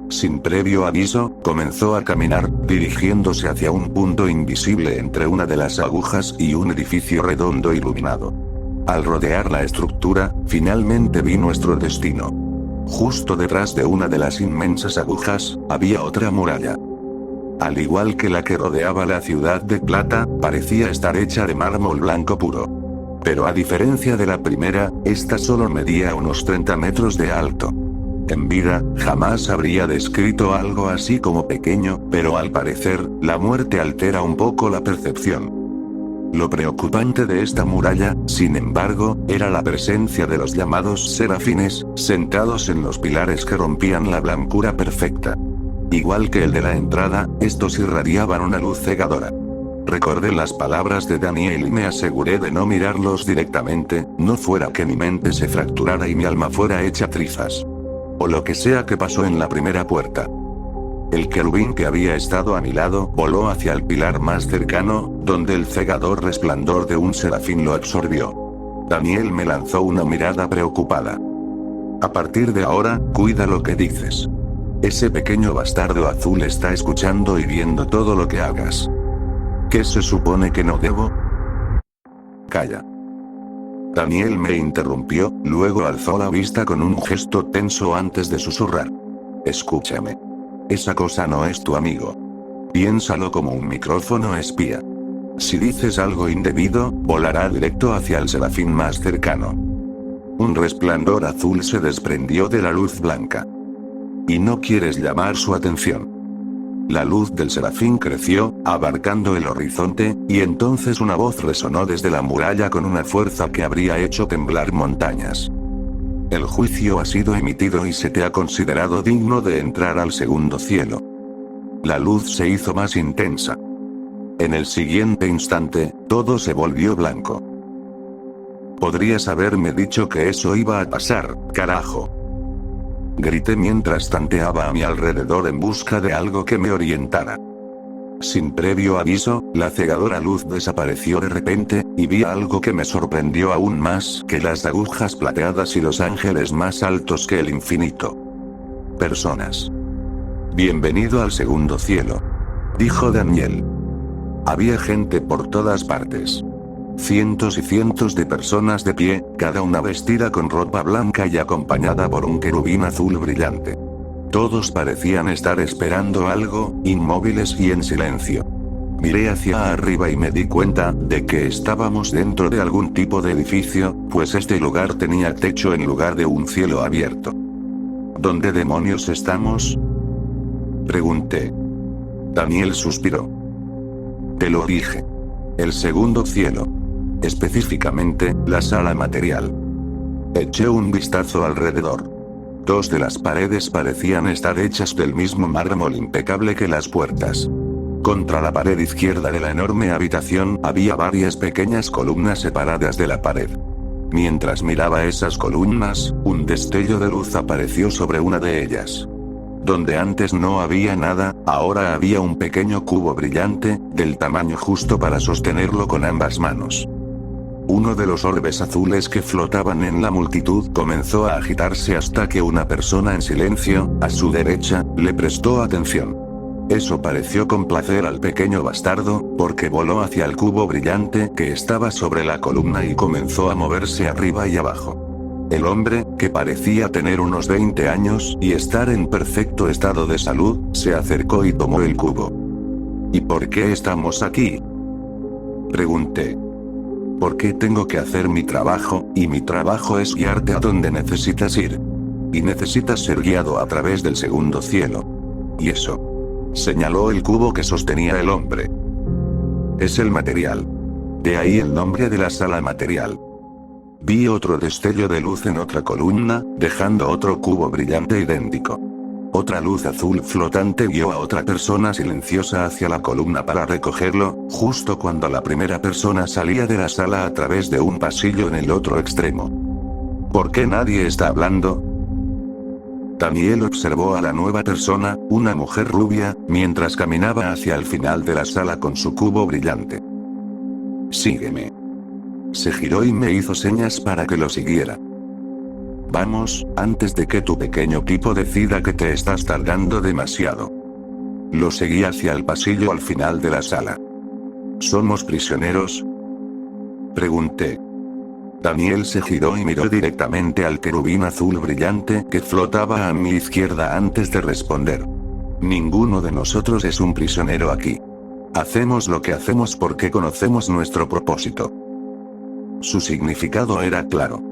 Sin previo aviso, comenzó a caminar, dirigiéndose hacia un punto invisible entre una de las agujas y un edificio redondo iluminado. Al rodear la estructura, finalmente vi nuestro destino. Justo detrás de una de las inmensas agujas, había otra muralla. Al igual que la que rodeaba la ciudad de plata, parecía estar hecha de mármol blanco puro. Pero a diferencia de la primera, esta solo medía unos 30 metros de alto. En vida, jamás habría descrito algo así como pequeño, pero al parecer, la muerte altera un poco la percepción. Lo preocupante de esta muralla, sin embargo, era la presencia de los llamados serafines, sentados en los pilares que rompían la blancura perfecta. Igual que el de la entrada, estos irradiaban una luz cegadora. Recordé las palabras de Daniel y me aseguré de no mirarlos directamente, no fuera que mi mente se fracturara y mi alma fuera hecha trizas. O lo que sea que pasó en la primera puerta. El querubín que había estado a mi lado voló hacia el pilar más cercano, donde el cegador resplandor de un serafín lo absorbió. Daniel me lanzó una mirada preocupada. A partir de ahora, cuida lo que dices. Ese pequeño bastardo azul está escuchando y viendo todo lo que hagas. ¿Qué se supone que no debo? Calla. Daniel me interrumpió, luego alzó la vista con un gesto tenso antes de susurrar. Escúchame. Esa cosa no es tu amigo. Piénsalo como un micrófono espía. Si dices algo indebido, volará directo hacia el serafín más cercano. Un resplandor azul se desprendió de la luz blanca. Y no quieres llamar su atención. La luz del serafín creció, abarcando el horizonte, y entonces una voz resonó desde la muralla con una fuerza que habría hecho temblar montañas. El juicio ha sido emitido y se te ha considerado digno de entrar al segundo cielo. La luz se hizo más intensa. En el siguiente instante, todo se volvió blanco. Podrías haberme dicho que eso iba a pasar, carajo. Grité mientras tanteaba a mi alrededor en busca de algo que me orientara. Sin previo aviso, la cegadora luz desapareció de repente, y vi algo que me sorprendió aún más que las agujas plateadas y los ángeles más altos que el infinito. Personas. Bienvenido al segundo cielo, dijo Daniel. Había gente por todas partes. Cientos y cientos de personas de pie, cada una vestida con ropa blanca y acompañada por un querubín azul brillante. Todos parecían estar esperando algo, inmóviles y en silencio. Miré hacia arriba y me di cuenta de que estábamos dentro de algún tipo de edificio, pues este lugar tenía techo en lugar de un cielo abierto. ¿Dónde demonios estamos? Pregunté. Daniel suspiró. Te lo dije. El segundo cielo. Específicamente, la sala material. Eché un vistazo alrededor. Dos de las paredes parecían estar hechas del mismo mármol impecable que las puertas. Contra la pared izquierda de la enorme habitación había varias pequeñas columnas separadas de la pared. Mientras miraba esas columnas, un destello de luz apareció sobre una de ellas. Donde antes no había nada, ahora había un pequeño cubo brillante, del tamaño justo para sostenerlo con ambas manos. Uno de los orbes azules que flotaban en la multitud comenzó a agitarse hasta que una persona en silencio, a su derecha, le prestó atención. Eso pareció complacer al pequeño bastardo, porque voló hacia el cubo brillante que estaba sobre la columna y comenzó a moverse arriba y abajo. El hombre, que parecía tener unos 20 años y estar en perfecto estado de salud, se acercó y tomó el cubo. ¿Y por qué estamos aquí? Pregunté. Porque tengo que hacer mi trabajo, y mi trabajo es guiarte a donde necesitas ir. Y necesitas ser guiado a través del segundo cielo. Y eso. Señaló el cubo que sostenía el hombre. Es el material. De ahí el nombre de la sala material. Vi otro destello de luz en otra columna, dejando otro cubo brillante idéntico. Otra luz azul flotante guió a otra persona silenciosa hacia la columna para recogerlo, justo cuando la primera persona salía de la sala a través de un pasillo en el otro extremo. ¿Por qué nadie está hablando? Daniel observó a la nueva persona, una mujer rubia, mientras caminaba hacia el final de la sala con su cubo brillante. Sígueme. Se giró y me hizo señas para que lo siguiera. Vamos, antes de que tu pequeño tipo decida que te estás tardando demasiado. Lo seguí hacia el pasillo al final de la sala. ¿Somos prisioneros? Pregunté. Daniel se giró y miró directamente al querubín azul brillante que flotaba a mi izquierda antes de responder. Ninguno de nosotros es un prisionero aquí. Hacemos lo que hacemos porque conocemos nuestro propósito. Su significado era claro.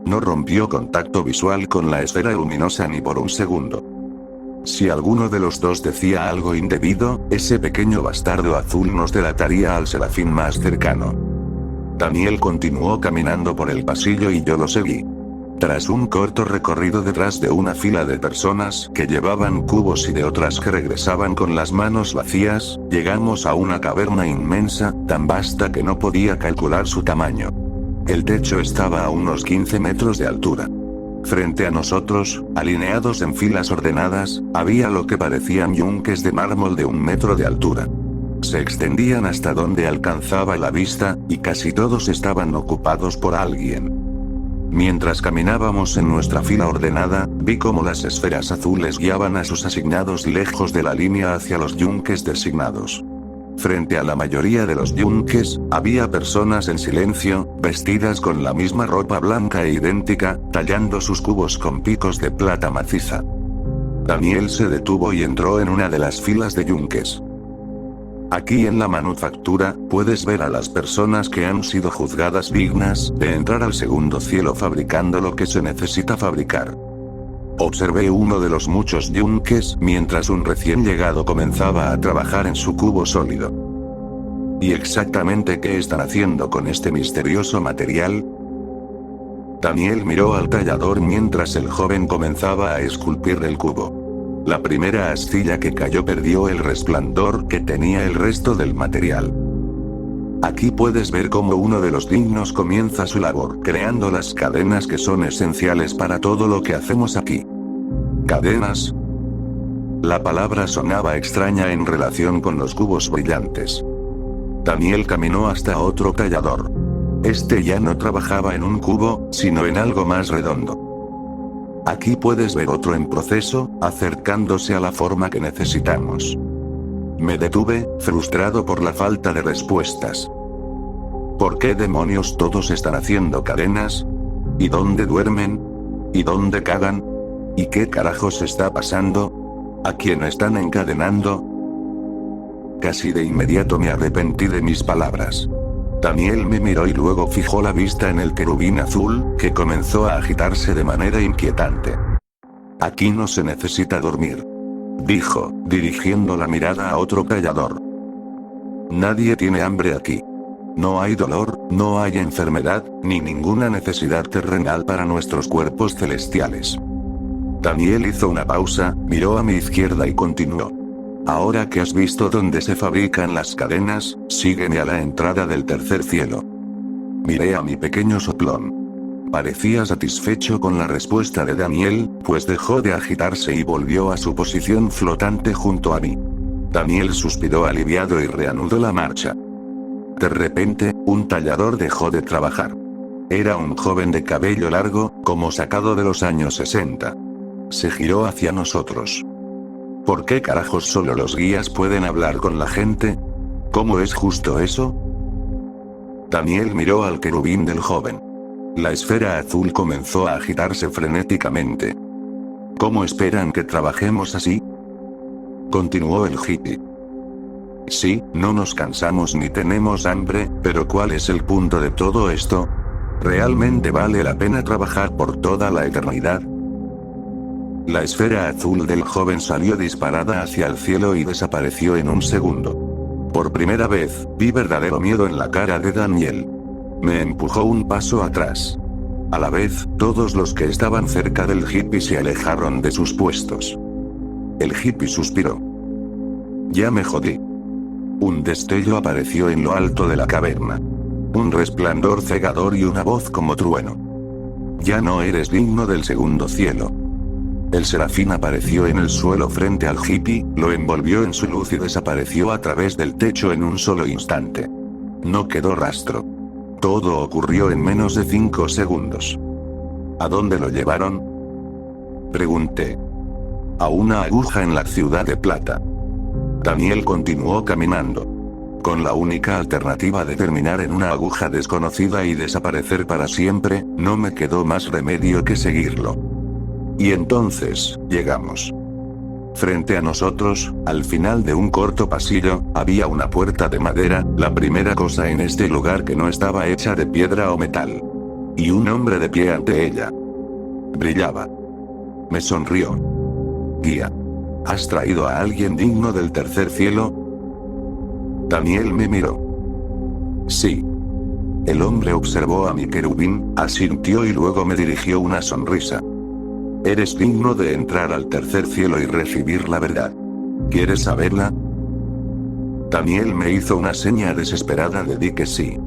No rompió contacto visual con la esfera luminosa ni por un segundo. Si alguno de los dos decía algo indebido, ese pequeño bastardo azul nos delataría al serafín más cercano. Daniel continuó caminando por el pasillo y yo lo seguí. Tras un corto recorrido detrás de una fila de personas que llevaban cubos y de otras que regresaban con las manos vacías, llegamos a una caverna inmensa, tan vasta que no podía calcular su tamaño. El techo estaba a unos 15 metros de altura. Frente a nosotros, alineados en filas ordenadas, había lo que parecían yunques de mármol de 1 metro de altura. Se extendían hasta donde alcanzaba la vista, y casi todos estaban ocupados por alguien. Mientras caminábamos en nuestra fila ordenada, vi cómo las esferas azules guiaban a sus asignados lejos de la línea hacia los yunques designados. Frente a la mayoría de los yunques, había personas en silencio, vestidas con la misma ropa blanca e idéntica, tallando sus cubos con picos de plata maciza. Daniel se detuvo y entró en una de las filas de yunques. Aquí en la manufactura, puedes ver a las personas que han sido juzgadas dignas de entrar al segundo cielo fabricando lo que se necesita fabricar. Observé uno de los muchos yunques mientras un recién llegado comenzaba a trabajar en su cubo sólido. ¿Y exactamente qué están haciendo con este misterioso material? Daniel miró al tallador mientras el joven comenzaba a esculpir el cubo. La primera astilla que cayó perdió el resplandor que tenía el resto del material. Aquí puedes ver cómo uno de los dignos comienza su labor creando las cadenas que son esenciales para todo lo que hacemos aquí. ¿Cadenas? La palabra sonaba extraña en relación con los cubos brillantes. Daniel caminó hasta otro tallador. Este ya no trabajaba en un cubo, sino en algo más redondo. Aquí puedes ver otro en proceso, acercándose a la forma que necesitamos. Me detuve, frustrado por la falta de respuestas. ¿Por qué demonios todos están haciendo cadenas? ¿Y dónde duermen? ¿Y dónde cagan? ¿Y qué carajos está pasando? ¿A quién están encadenando? Casi de inmediato me arrepentí de mis palabras. Daniel me miró y luego fijó la vista en el querubín azul, que comenzó a agitarse de manera inquietante. Aquí no se necesita dormir, dijo, dirigiendo la mirada a otro tallador. Nadie tiene hambre aquí. No hay dolor, no hay enfermedad, ni ninguna necesidad terrenal para nuestros cuerpos celestiales. Daniel hizo una pausa, miró a mi izquierda y continuó. Ahora que has visto dónde se fabrican las cadenas, sígueme a la entrada del tercer cielo. Miré a mi pequeño soplón. Parecía satisfecho con la respuesta de Daniel, pues dejó de agitarse y volvió a su posición flotante junto a mí. Daniel suspiró aliviado y reanudó la marcha. De repente, un tallador dejó de trabajar. Era un joven de cabello largo, como sacado de los años 60. Se giró hacia nosotros. ¿Por qué carajos solo los guías pueden hablar con la gente? ¿Cómo es justo eso? Daniel miró al querubín del joven. La esfera azul comenzó a agitarse frenéticamente. ¿Cómo esperan que trabajemos así? Continuó el hippie. Sí, no nos cansamos ni tenemos hambre, pero ¿cuál es el punto de todo esto? ¿Realmente vale la pena trabajar por toda la eternidad? La esfera azul del joven salió disparada hacia el cielo y desapareció en un segundo. Por primera vez, vi verdadero miedo en la cara de Daniel. Me empujó un paso atrás. A la vez, todos los que estaban cerca del hippie se alejaron de sus puestos. El hippie suspiró. Ya me jodí. Un destello apareció en lo alto de la caverna. Un resplandor cegador y una voz como trueno. Ya no eres digno del segundo cielo. El serafín apareció en el suelo frente al hippie, lo envolvió en su luz y desapareció a través del techo en un solo instante. No quedó rastro. Todo ocurrió en menos de 5 segundos. ¿A dónde lo llevaron? Pregunté. A una aguja en la ciudad de Plata. Daniel continuó caminando. Con la única alternativa de terminar en una aguja desconocida y desaparecer para siempre, no me quedó más remedio que seguirlo. Y entonces, llegamos. Frente a nosotros, al final de un corto pasillo, había una puerta de madera, la primera cosa en este lugar que no estaba hecha de piedra o metal. Y un hombre de pie ante ella. Brillaba. Me sonrió. Guía. ¿Has traído a alguien digno del tercer cielo? Daniel me miró. Sí. El hombre observó a mi querubín, asintió y luego me dirigió una sonrisa. Eres digno de entrar al tercer cielo y recibir la verdad. ¿Quieres saberla? Daniel me hizo una seña desesperada de di que sí.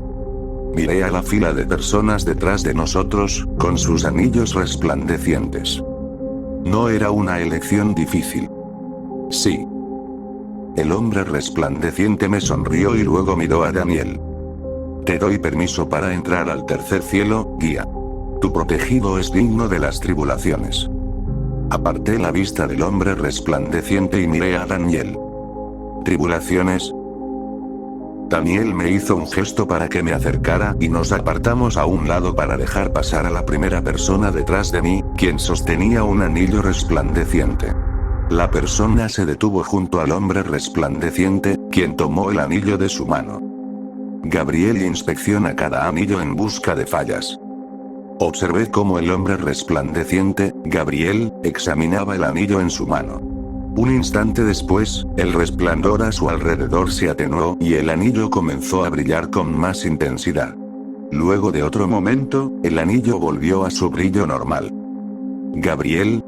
Miré a la fila de personas detrás de nosotros, con sus anillos resplandecientes. No era una elección difícil. Sí. El hombre resplandeciente me sonrió y luego miró a Daniel. Te doy permiso para entrar al tercer cielo, guía. Tu protegido es digno de las tribulaciones. Aparté la vista del hombre resplandeciente y miré a Daniel. ¿Tribulaciones? Daniel me hizo un gesto para que me acercara y nos apartamos a un lado para dejar pasar a la primera persona detrás de mí, quien sostenía un anillo resplandeciente. La persona se detuvo junto al hombre resplandeciente, quien tomó el anillo de su mano. Gabriel inspecciona cada anillo en busca de fallas. Observé cómo el hombre resplandeciente, Gabriel, examinaba el anillo en su mano. Un instante después, el resplandor a su alrededor se atenuó y el anillo comenzó a brillar con más intensidad. Luego de otro momento, el anillo volvió a su brillo normal. ¿Gabriel?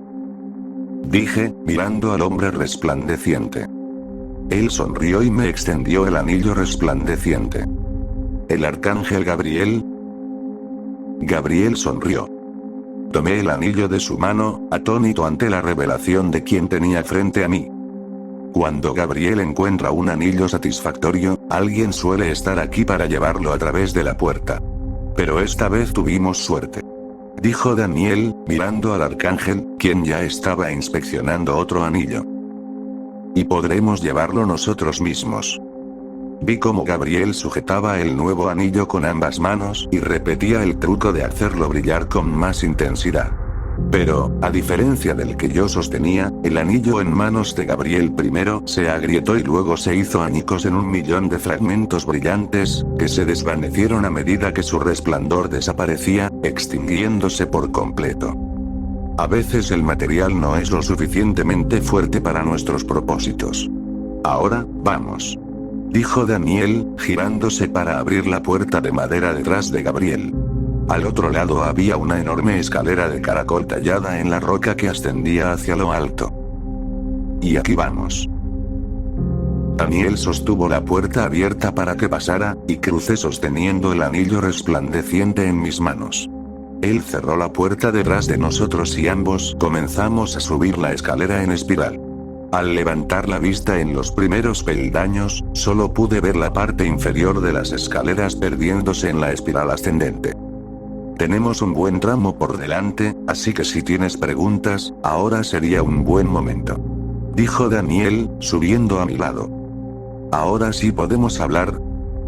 Dije, mirando al hombre resplandeciente. Él sonrió y me extendió el anillo resplandeciente. ¿El arcángel Gabriel? Gabriel sonrió. Tomé el anillo de su mano, atónito ante la revelación de quien tenía frente a mí. Cuando Gabriel encuentra un anillo satisfactorio, alguien suele estar aquí para llevarlo a través de la puerta. Pero esta vez tuvimos suerte. Dijo Daniel, mirando al arcángel, quien ya estaba inspeccionando otro anillo. Y podremos llevarlo nosotros mismos. Vi cómo Gabriel sujetaba el nuevo anillo con ambas manos y repetía el truco de hacerlo brillar con más intensidad. Pero, a diferencia del que yo sostenía, el anillo en manos de Gabriel primero se agrietó y luego se hizo añicos en 1.000.000 de fragmentos brillantes, que se desvanecieron a medida que su resplandor desaparecía, extinguiéndose por completo. A veces el material no es lo suficientemente fuerte para nuestros propósitos. Ahora, vamos. Dijo Daniel, girándose para abrir la puerta de madera detrás de Gabriel. Al otro lado había una enorme escalera de caracol tallada en la roca que ascendía hacia lo alto. Y aquí vamos. Daniel sostuvo la puerta abierta para que pasara, y crucé sosteniendo el anillo resplandeciente en mis manos. Él cerró la puerta detrás de nosotros y ambos comenzamos a subir la escalera en espiral. Al levantar la vista en los primeros peldaños, solo pude ver la parte inferior de las escaleras perdiéndose en la espiral ascendente. Tenemos un buen tramo por delante, así que si tienes preguntas, ahora sería un buen momento. Dijo Daniel, subiendo a mi lado. Ahora sí podemos hablar.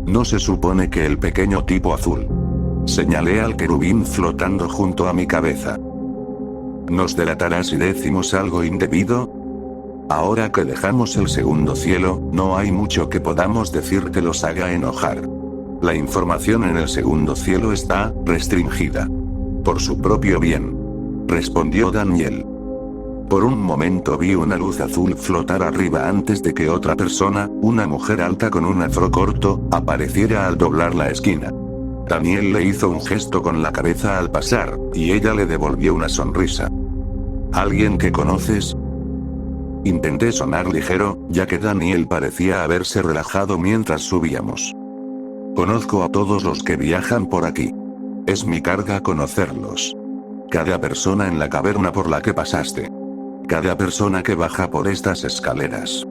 ¿No se supone que el pequeño tipo azul? Señalé al querubín flotando junto a mi cabeza. ¿Nos delatará si decimos algo indebido? Ahora que dejamos el segundo cielo, no hay mucho que podamos decir que los haga enojar. La información en el segundo cielo está restringida. Por su propio bien. Respondió Daniel. Por un momento vi una luz azul flotar arriba antes de que otra persona, una mujer alta con un afro corto, apareciera al doblar la esquina. Daniel le hizo un gesto con la cabeza al pasar, y ella le devolvió una sonrisa. ¿Alguien que conoces? Intenté sonar ligero, ya que Daniel parecía haberse relajado mientras subíamos. Conozco a todos los que viajan por aquí. Es mi carga conocerlos. Cada persona en la caverna por la que pasaste. Cada persona que baja por estas escaleras.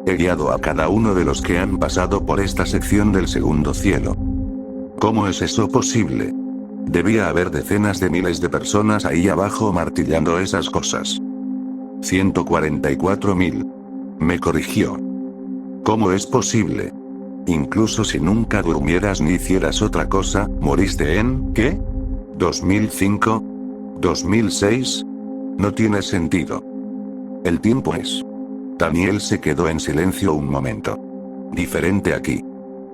He guiado a cada uno de los que han pasado por esta sección del segundo cielo. ¿Cómo es eso posible? Debía haber decenas de miles de personas ahí abajo martillando esas cosas. 144.000. Me corrigió. ¿Cómo es posible? Incluso si nunca durmieras ni hicieras otra cosa, ¿moriste en qué? ¿2005? ¿2006? No tiene sentido. El tiempo es. Daniel se quedó en silencio un momento. Diferente aquí.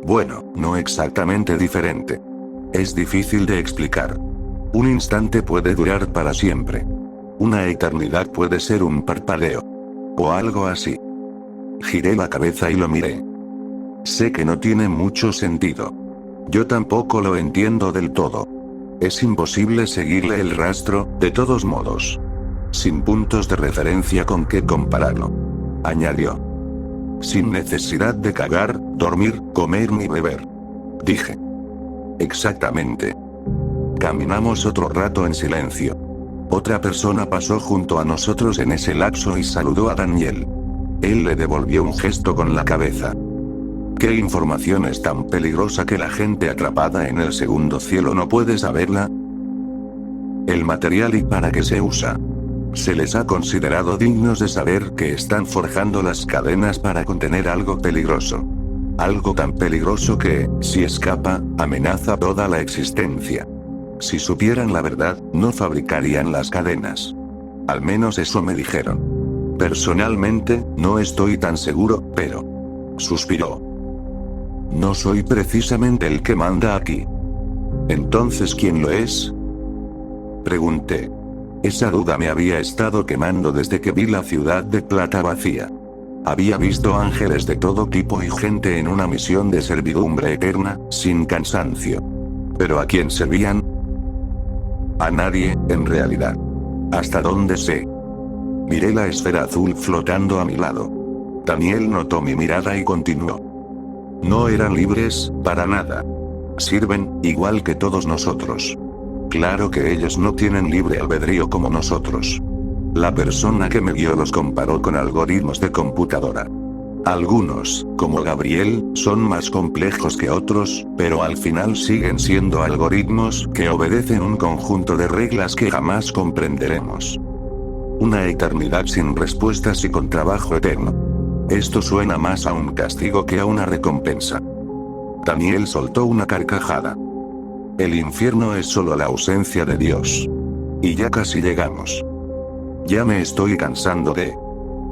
Bueno, no exactamente diferente. Es difícil de explicar. Un instante puede durar para siempre. Una eternidad puede ser un parpadeo. O algo así. Giré la cabeza y lo miré. Sé que no tiene mucho sentido. Yo tampoco lo entiendo del todo. Es imposible seguirle el rastro, de todos modos. Sin puntos de referencia con que compararlo. Añadió. Sin necesidad de cagar, dormir, comer ni beber. Dije. Exactamente. Caminamos otro rato en silencio. Otra persona pasó junto a nosotros en ese lapso y saludó a Daniel. Él le devolvió un gesto con la cabeza. ¿Qué información es tan peligrosa que la gente atrapada en el segundo cielo no puede saberla? El material y para qué se usa. Se les ha considerado dignos de saber que están forjando las cadenas para contener algo peligroso. Algo tan peligroso que, si escapa, amenaza toda la existencia. Si supieran la verdad, no fabricarían las cadenas. Al menos eso me dijeron. Personalmente, no estoy tan seguro, pero... Suspiró. No soy precisamente el que manda aquí. ¿Entonces quién lo es? Pregunté. Esa duda me había estado quemando desde que vi la ciudad de plata vacía. Había visto ángeles de todo tipo y gente en una misión de servidumbre eterna, sin cansancio. ¿Pero a quién servían? A nadie, en realidad. ¿Hasta dónde sé? Miré la esfera azul flotando a mi lado. Daniel notó mi mirada y continuó. No eran libres, para nada. Sirven, igual que todos nosotros. Claro que ellos no tienen libre albedrío como nosotros. La persona que me guió los comparó con algoritmos de computadora. Algunos, como Gabriel, son más complejos que otros, pero al final siguen siendo algoritmos que obedecen un conjunto de reglas que jamás comprenderemos. Una eternidad sin respuestas y con trabajo eterno. Esto suena más a un castigo que a una recompensa. Daniel soltó una carcajada. El infierno es solo la ausencia de Dios. Y ya casi llegamos. Ya me estoy cansando de...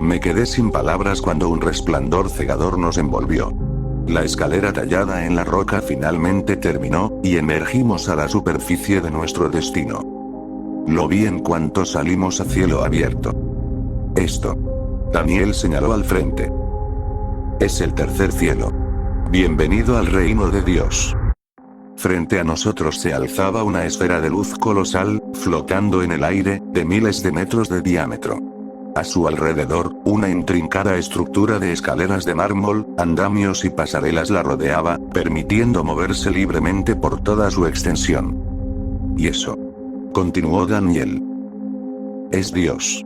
Me quedé sin palabras cuando un resplandor cegador nos envolvió. La escalera tallada en la roca finalmente terminó, y emergimos a la superficie de nuestro destino. Lo vi en cuanto salimos a cielo abierto. Esto. Daniel señaló al frente. Es el tercer cielo. Bienvenido al reino de Dios. Frente a nosotros se alzaba una esfera de luz colosal, flotando en el aire, de miles de metros de diámetro. A su alrededor, una intrincada estructura de escaleras de mármol, andamios y pasarelas la rodeaba, permitiendo moverse libremente por toda su extensión. Y eso. Continuó Daniel. Es Dios.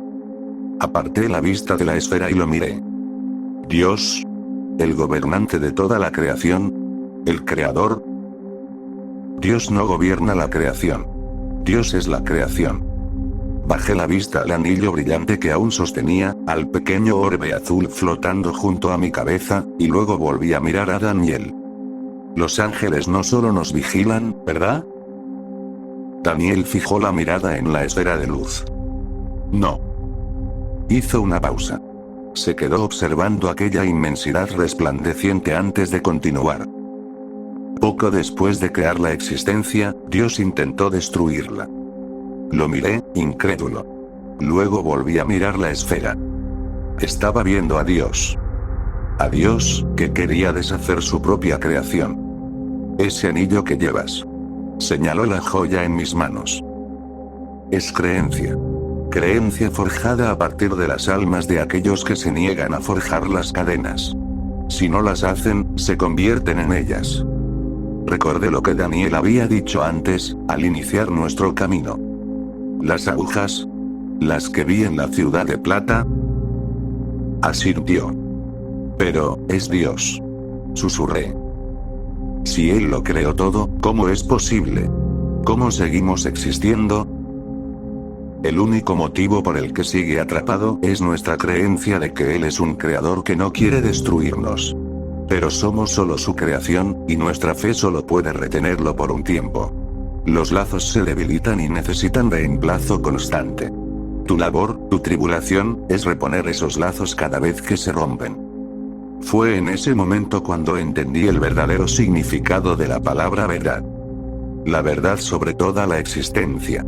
Aparté la vista de la esfera y lo miré. Dios. El gobernante de toda la creación. El creador. Dios no gobierna la creación. Dios es la creación. Bajé la vista al anillo brillante que aún sostenía, al pequeño orbe azul flotando junto a mi cabeza, y luego volví a mirar a Daniel. Los ángeles no solo nos vigilan, ¿verdad? Daniel fijó la mirada en la esfera de luz. No. Hizo una pausa. Se quedó observando aquella inmensidad resplandeciente antes de continuar. Poco después de crear la existencia, Dios intentó destruirla. Lo miré, incrédulo. Luego volví a mirar la esfera. Estaba viendo a Dios. A Dios, que quería deshacer su propia creación. Ese anillo que llevas. Señaló la joya en mis manos. Es creencia. Creencia forjada a partir de las almas de aquellos que se niegan a forjar las cadenas. Si no las hacen, se convierten en ellas. Recordé lo que Daniel había dicho antes, al iniciar nuestro camino. Las agujas. Las que vi en la ciudad de plata. Asintió. Pero, es Dios. Susurré. Si Él lo creó todo, ¿cómo es posible? ¿Cómo seguimos existiendo? El único motivo por el que sigue atrapado es nuestra creencia de que Él es un creador que no quiere destruirnos. Pero somos solo su creación, y nuestra fe solo puede retenerlo por un tiempo. Los lazos se debilitan y necesitan reemplazo constante. Tu labor, tu tribulación, es reponer esos lazos cada vez que se rompen. Fue en ese momento cuando entendí el verdadero significado de la palabra verdad. La verdad sobre toda la existencia.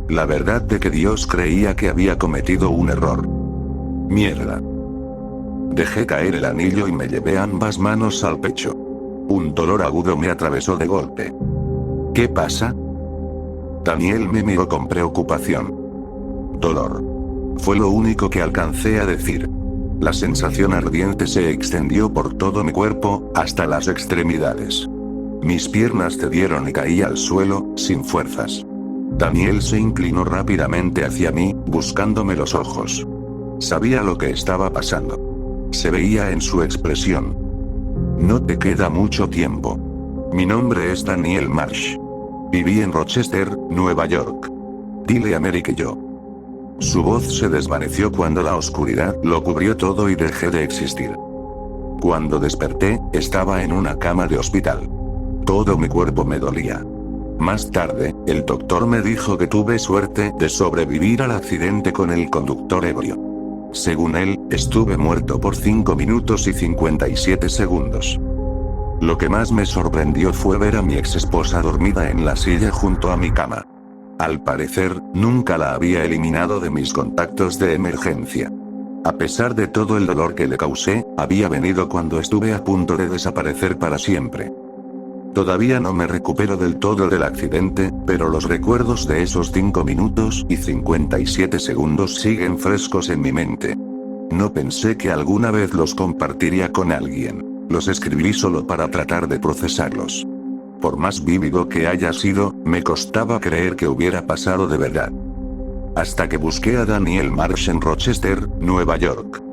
La verdad de que Dios creía que había cometido un error. Mierda. Dejé caer el anillo y me llevé ambas manos al pecho. Un dolor agudo me atravesó de golpe. ¿Qué pasa? Daniel me miró con preocupación. Dolor. Fue lo único que alcancé a decir. La sensación ardiente se extendió por todo mi cuerpo, hasta las extremidades. Mis piernas cedieron y caí al suelo, sin fuerzas. Daniel se inclinó rápidamente hacia mí, buscándome los ojos. Sabía lo que estaba pasando. Se veía en su expresión. No te queda mucho tiempo. Mi nombre es Daniel Marsh. Viví en Rochester, Nueva York. Dile a Mary que yo. Su voz se desvaneció cuando la oscuridad lo cubrió todo y dejé de existir. Cuando desperté, estaba en una cama de hospital. Todo mi cuerpo me dolía. Más tarde, el doctor me dijo que tuve suerte de sobrevivir al accidente con el conductor ebrio. Según él, estuve muerto por 5 minutos y 57 segundos. Lo que más me sorprendió fue ver a mi ex esposa dormida en la silla junto a mi cama. Al parecer, nunca la había eliminado de mis contactos de emergencia. A pesar de todo el dolor que le causé, había venido cuando estuve a punto de desaparecer para siempre. Todavía no me recupero del todo del accidente, pero los recuerdos de esos 5 minutos y 57 segundos siguen frescos en mi mente. No pensé que alguna vez los compartiría con alguien. Los escribí solo para tratar de procesarlos. Por más vívido que haya sido, me costaba creer que hubiera pasado de verdad. Hasta que busqué a Daniel Marsh en Rochester, Nueva York.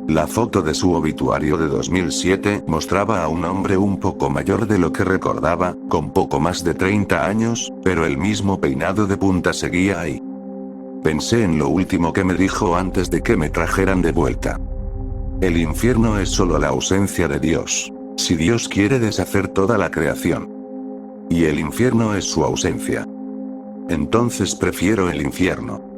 La foto de su obituario de 2007 mostraba a un hombre un poco mayor de lo que recordaba, con poco más de 30 años, pero el mismo peinado de punta seguía ahí. Pensé en lo último que me dijo antes de que me trajeran de vuelta. El infierno es solo la ausencia de Dios. Si Dios quiere deshacer toda la creación. Y el infierno es su ausencia. Entonces prefiero el infierno.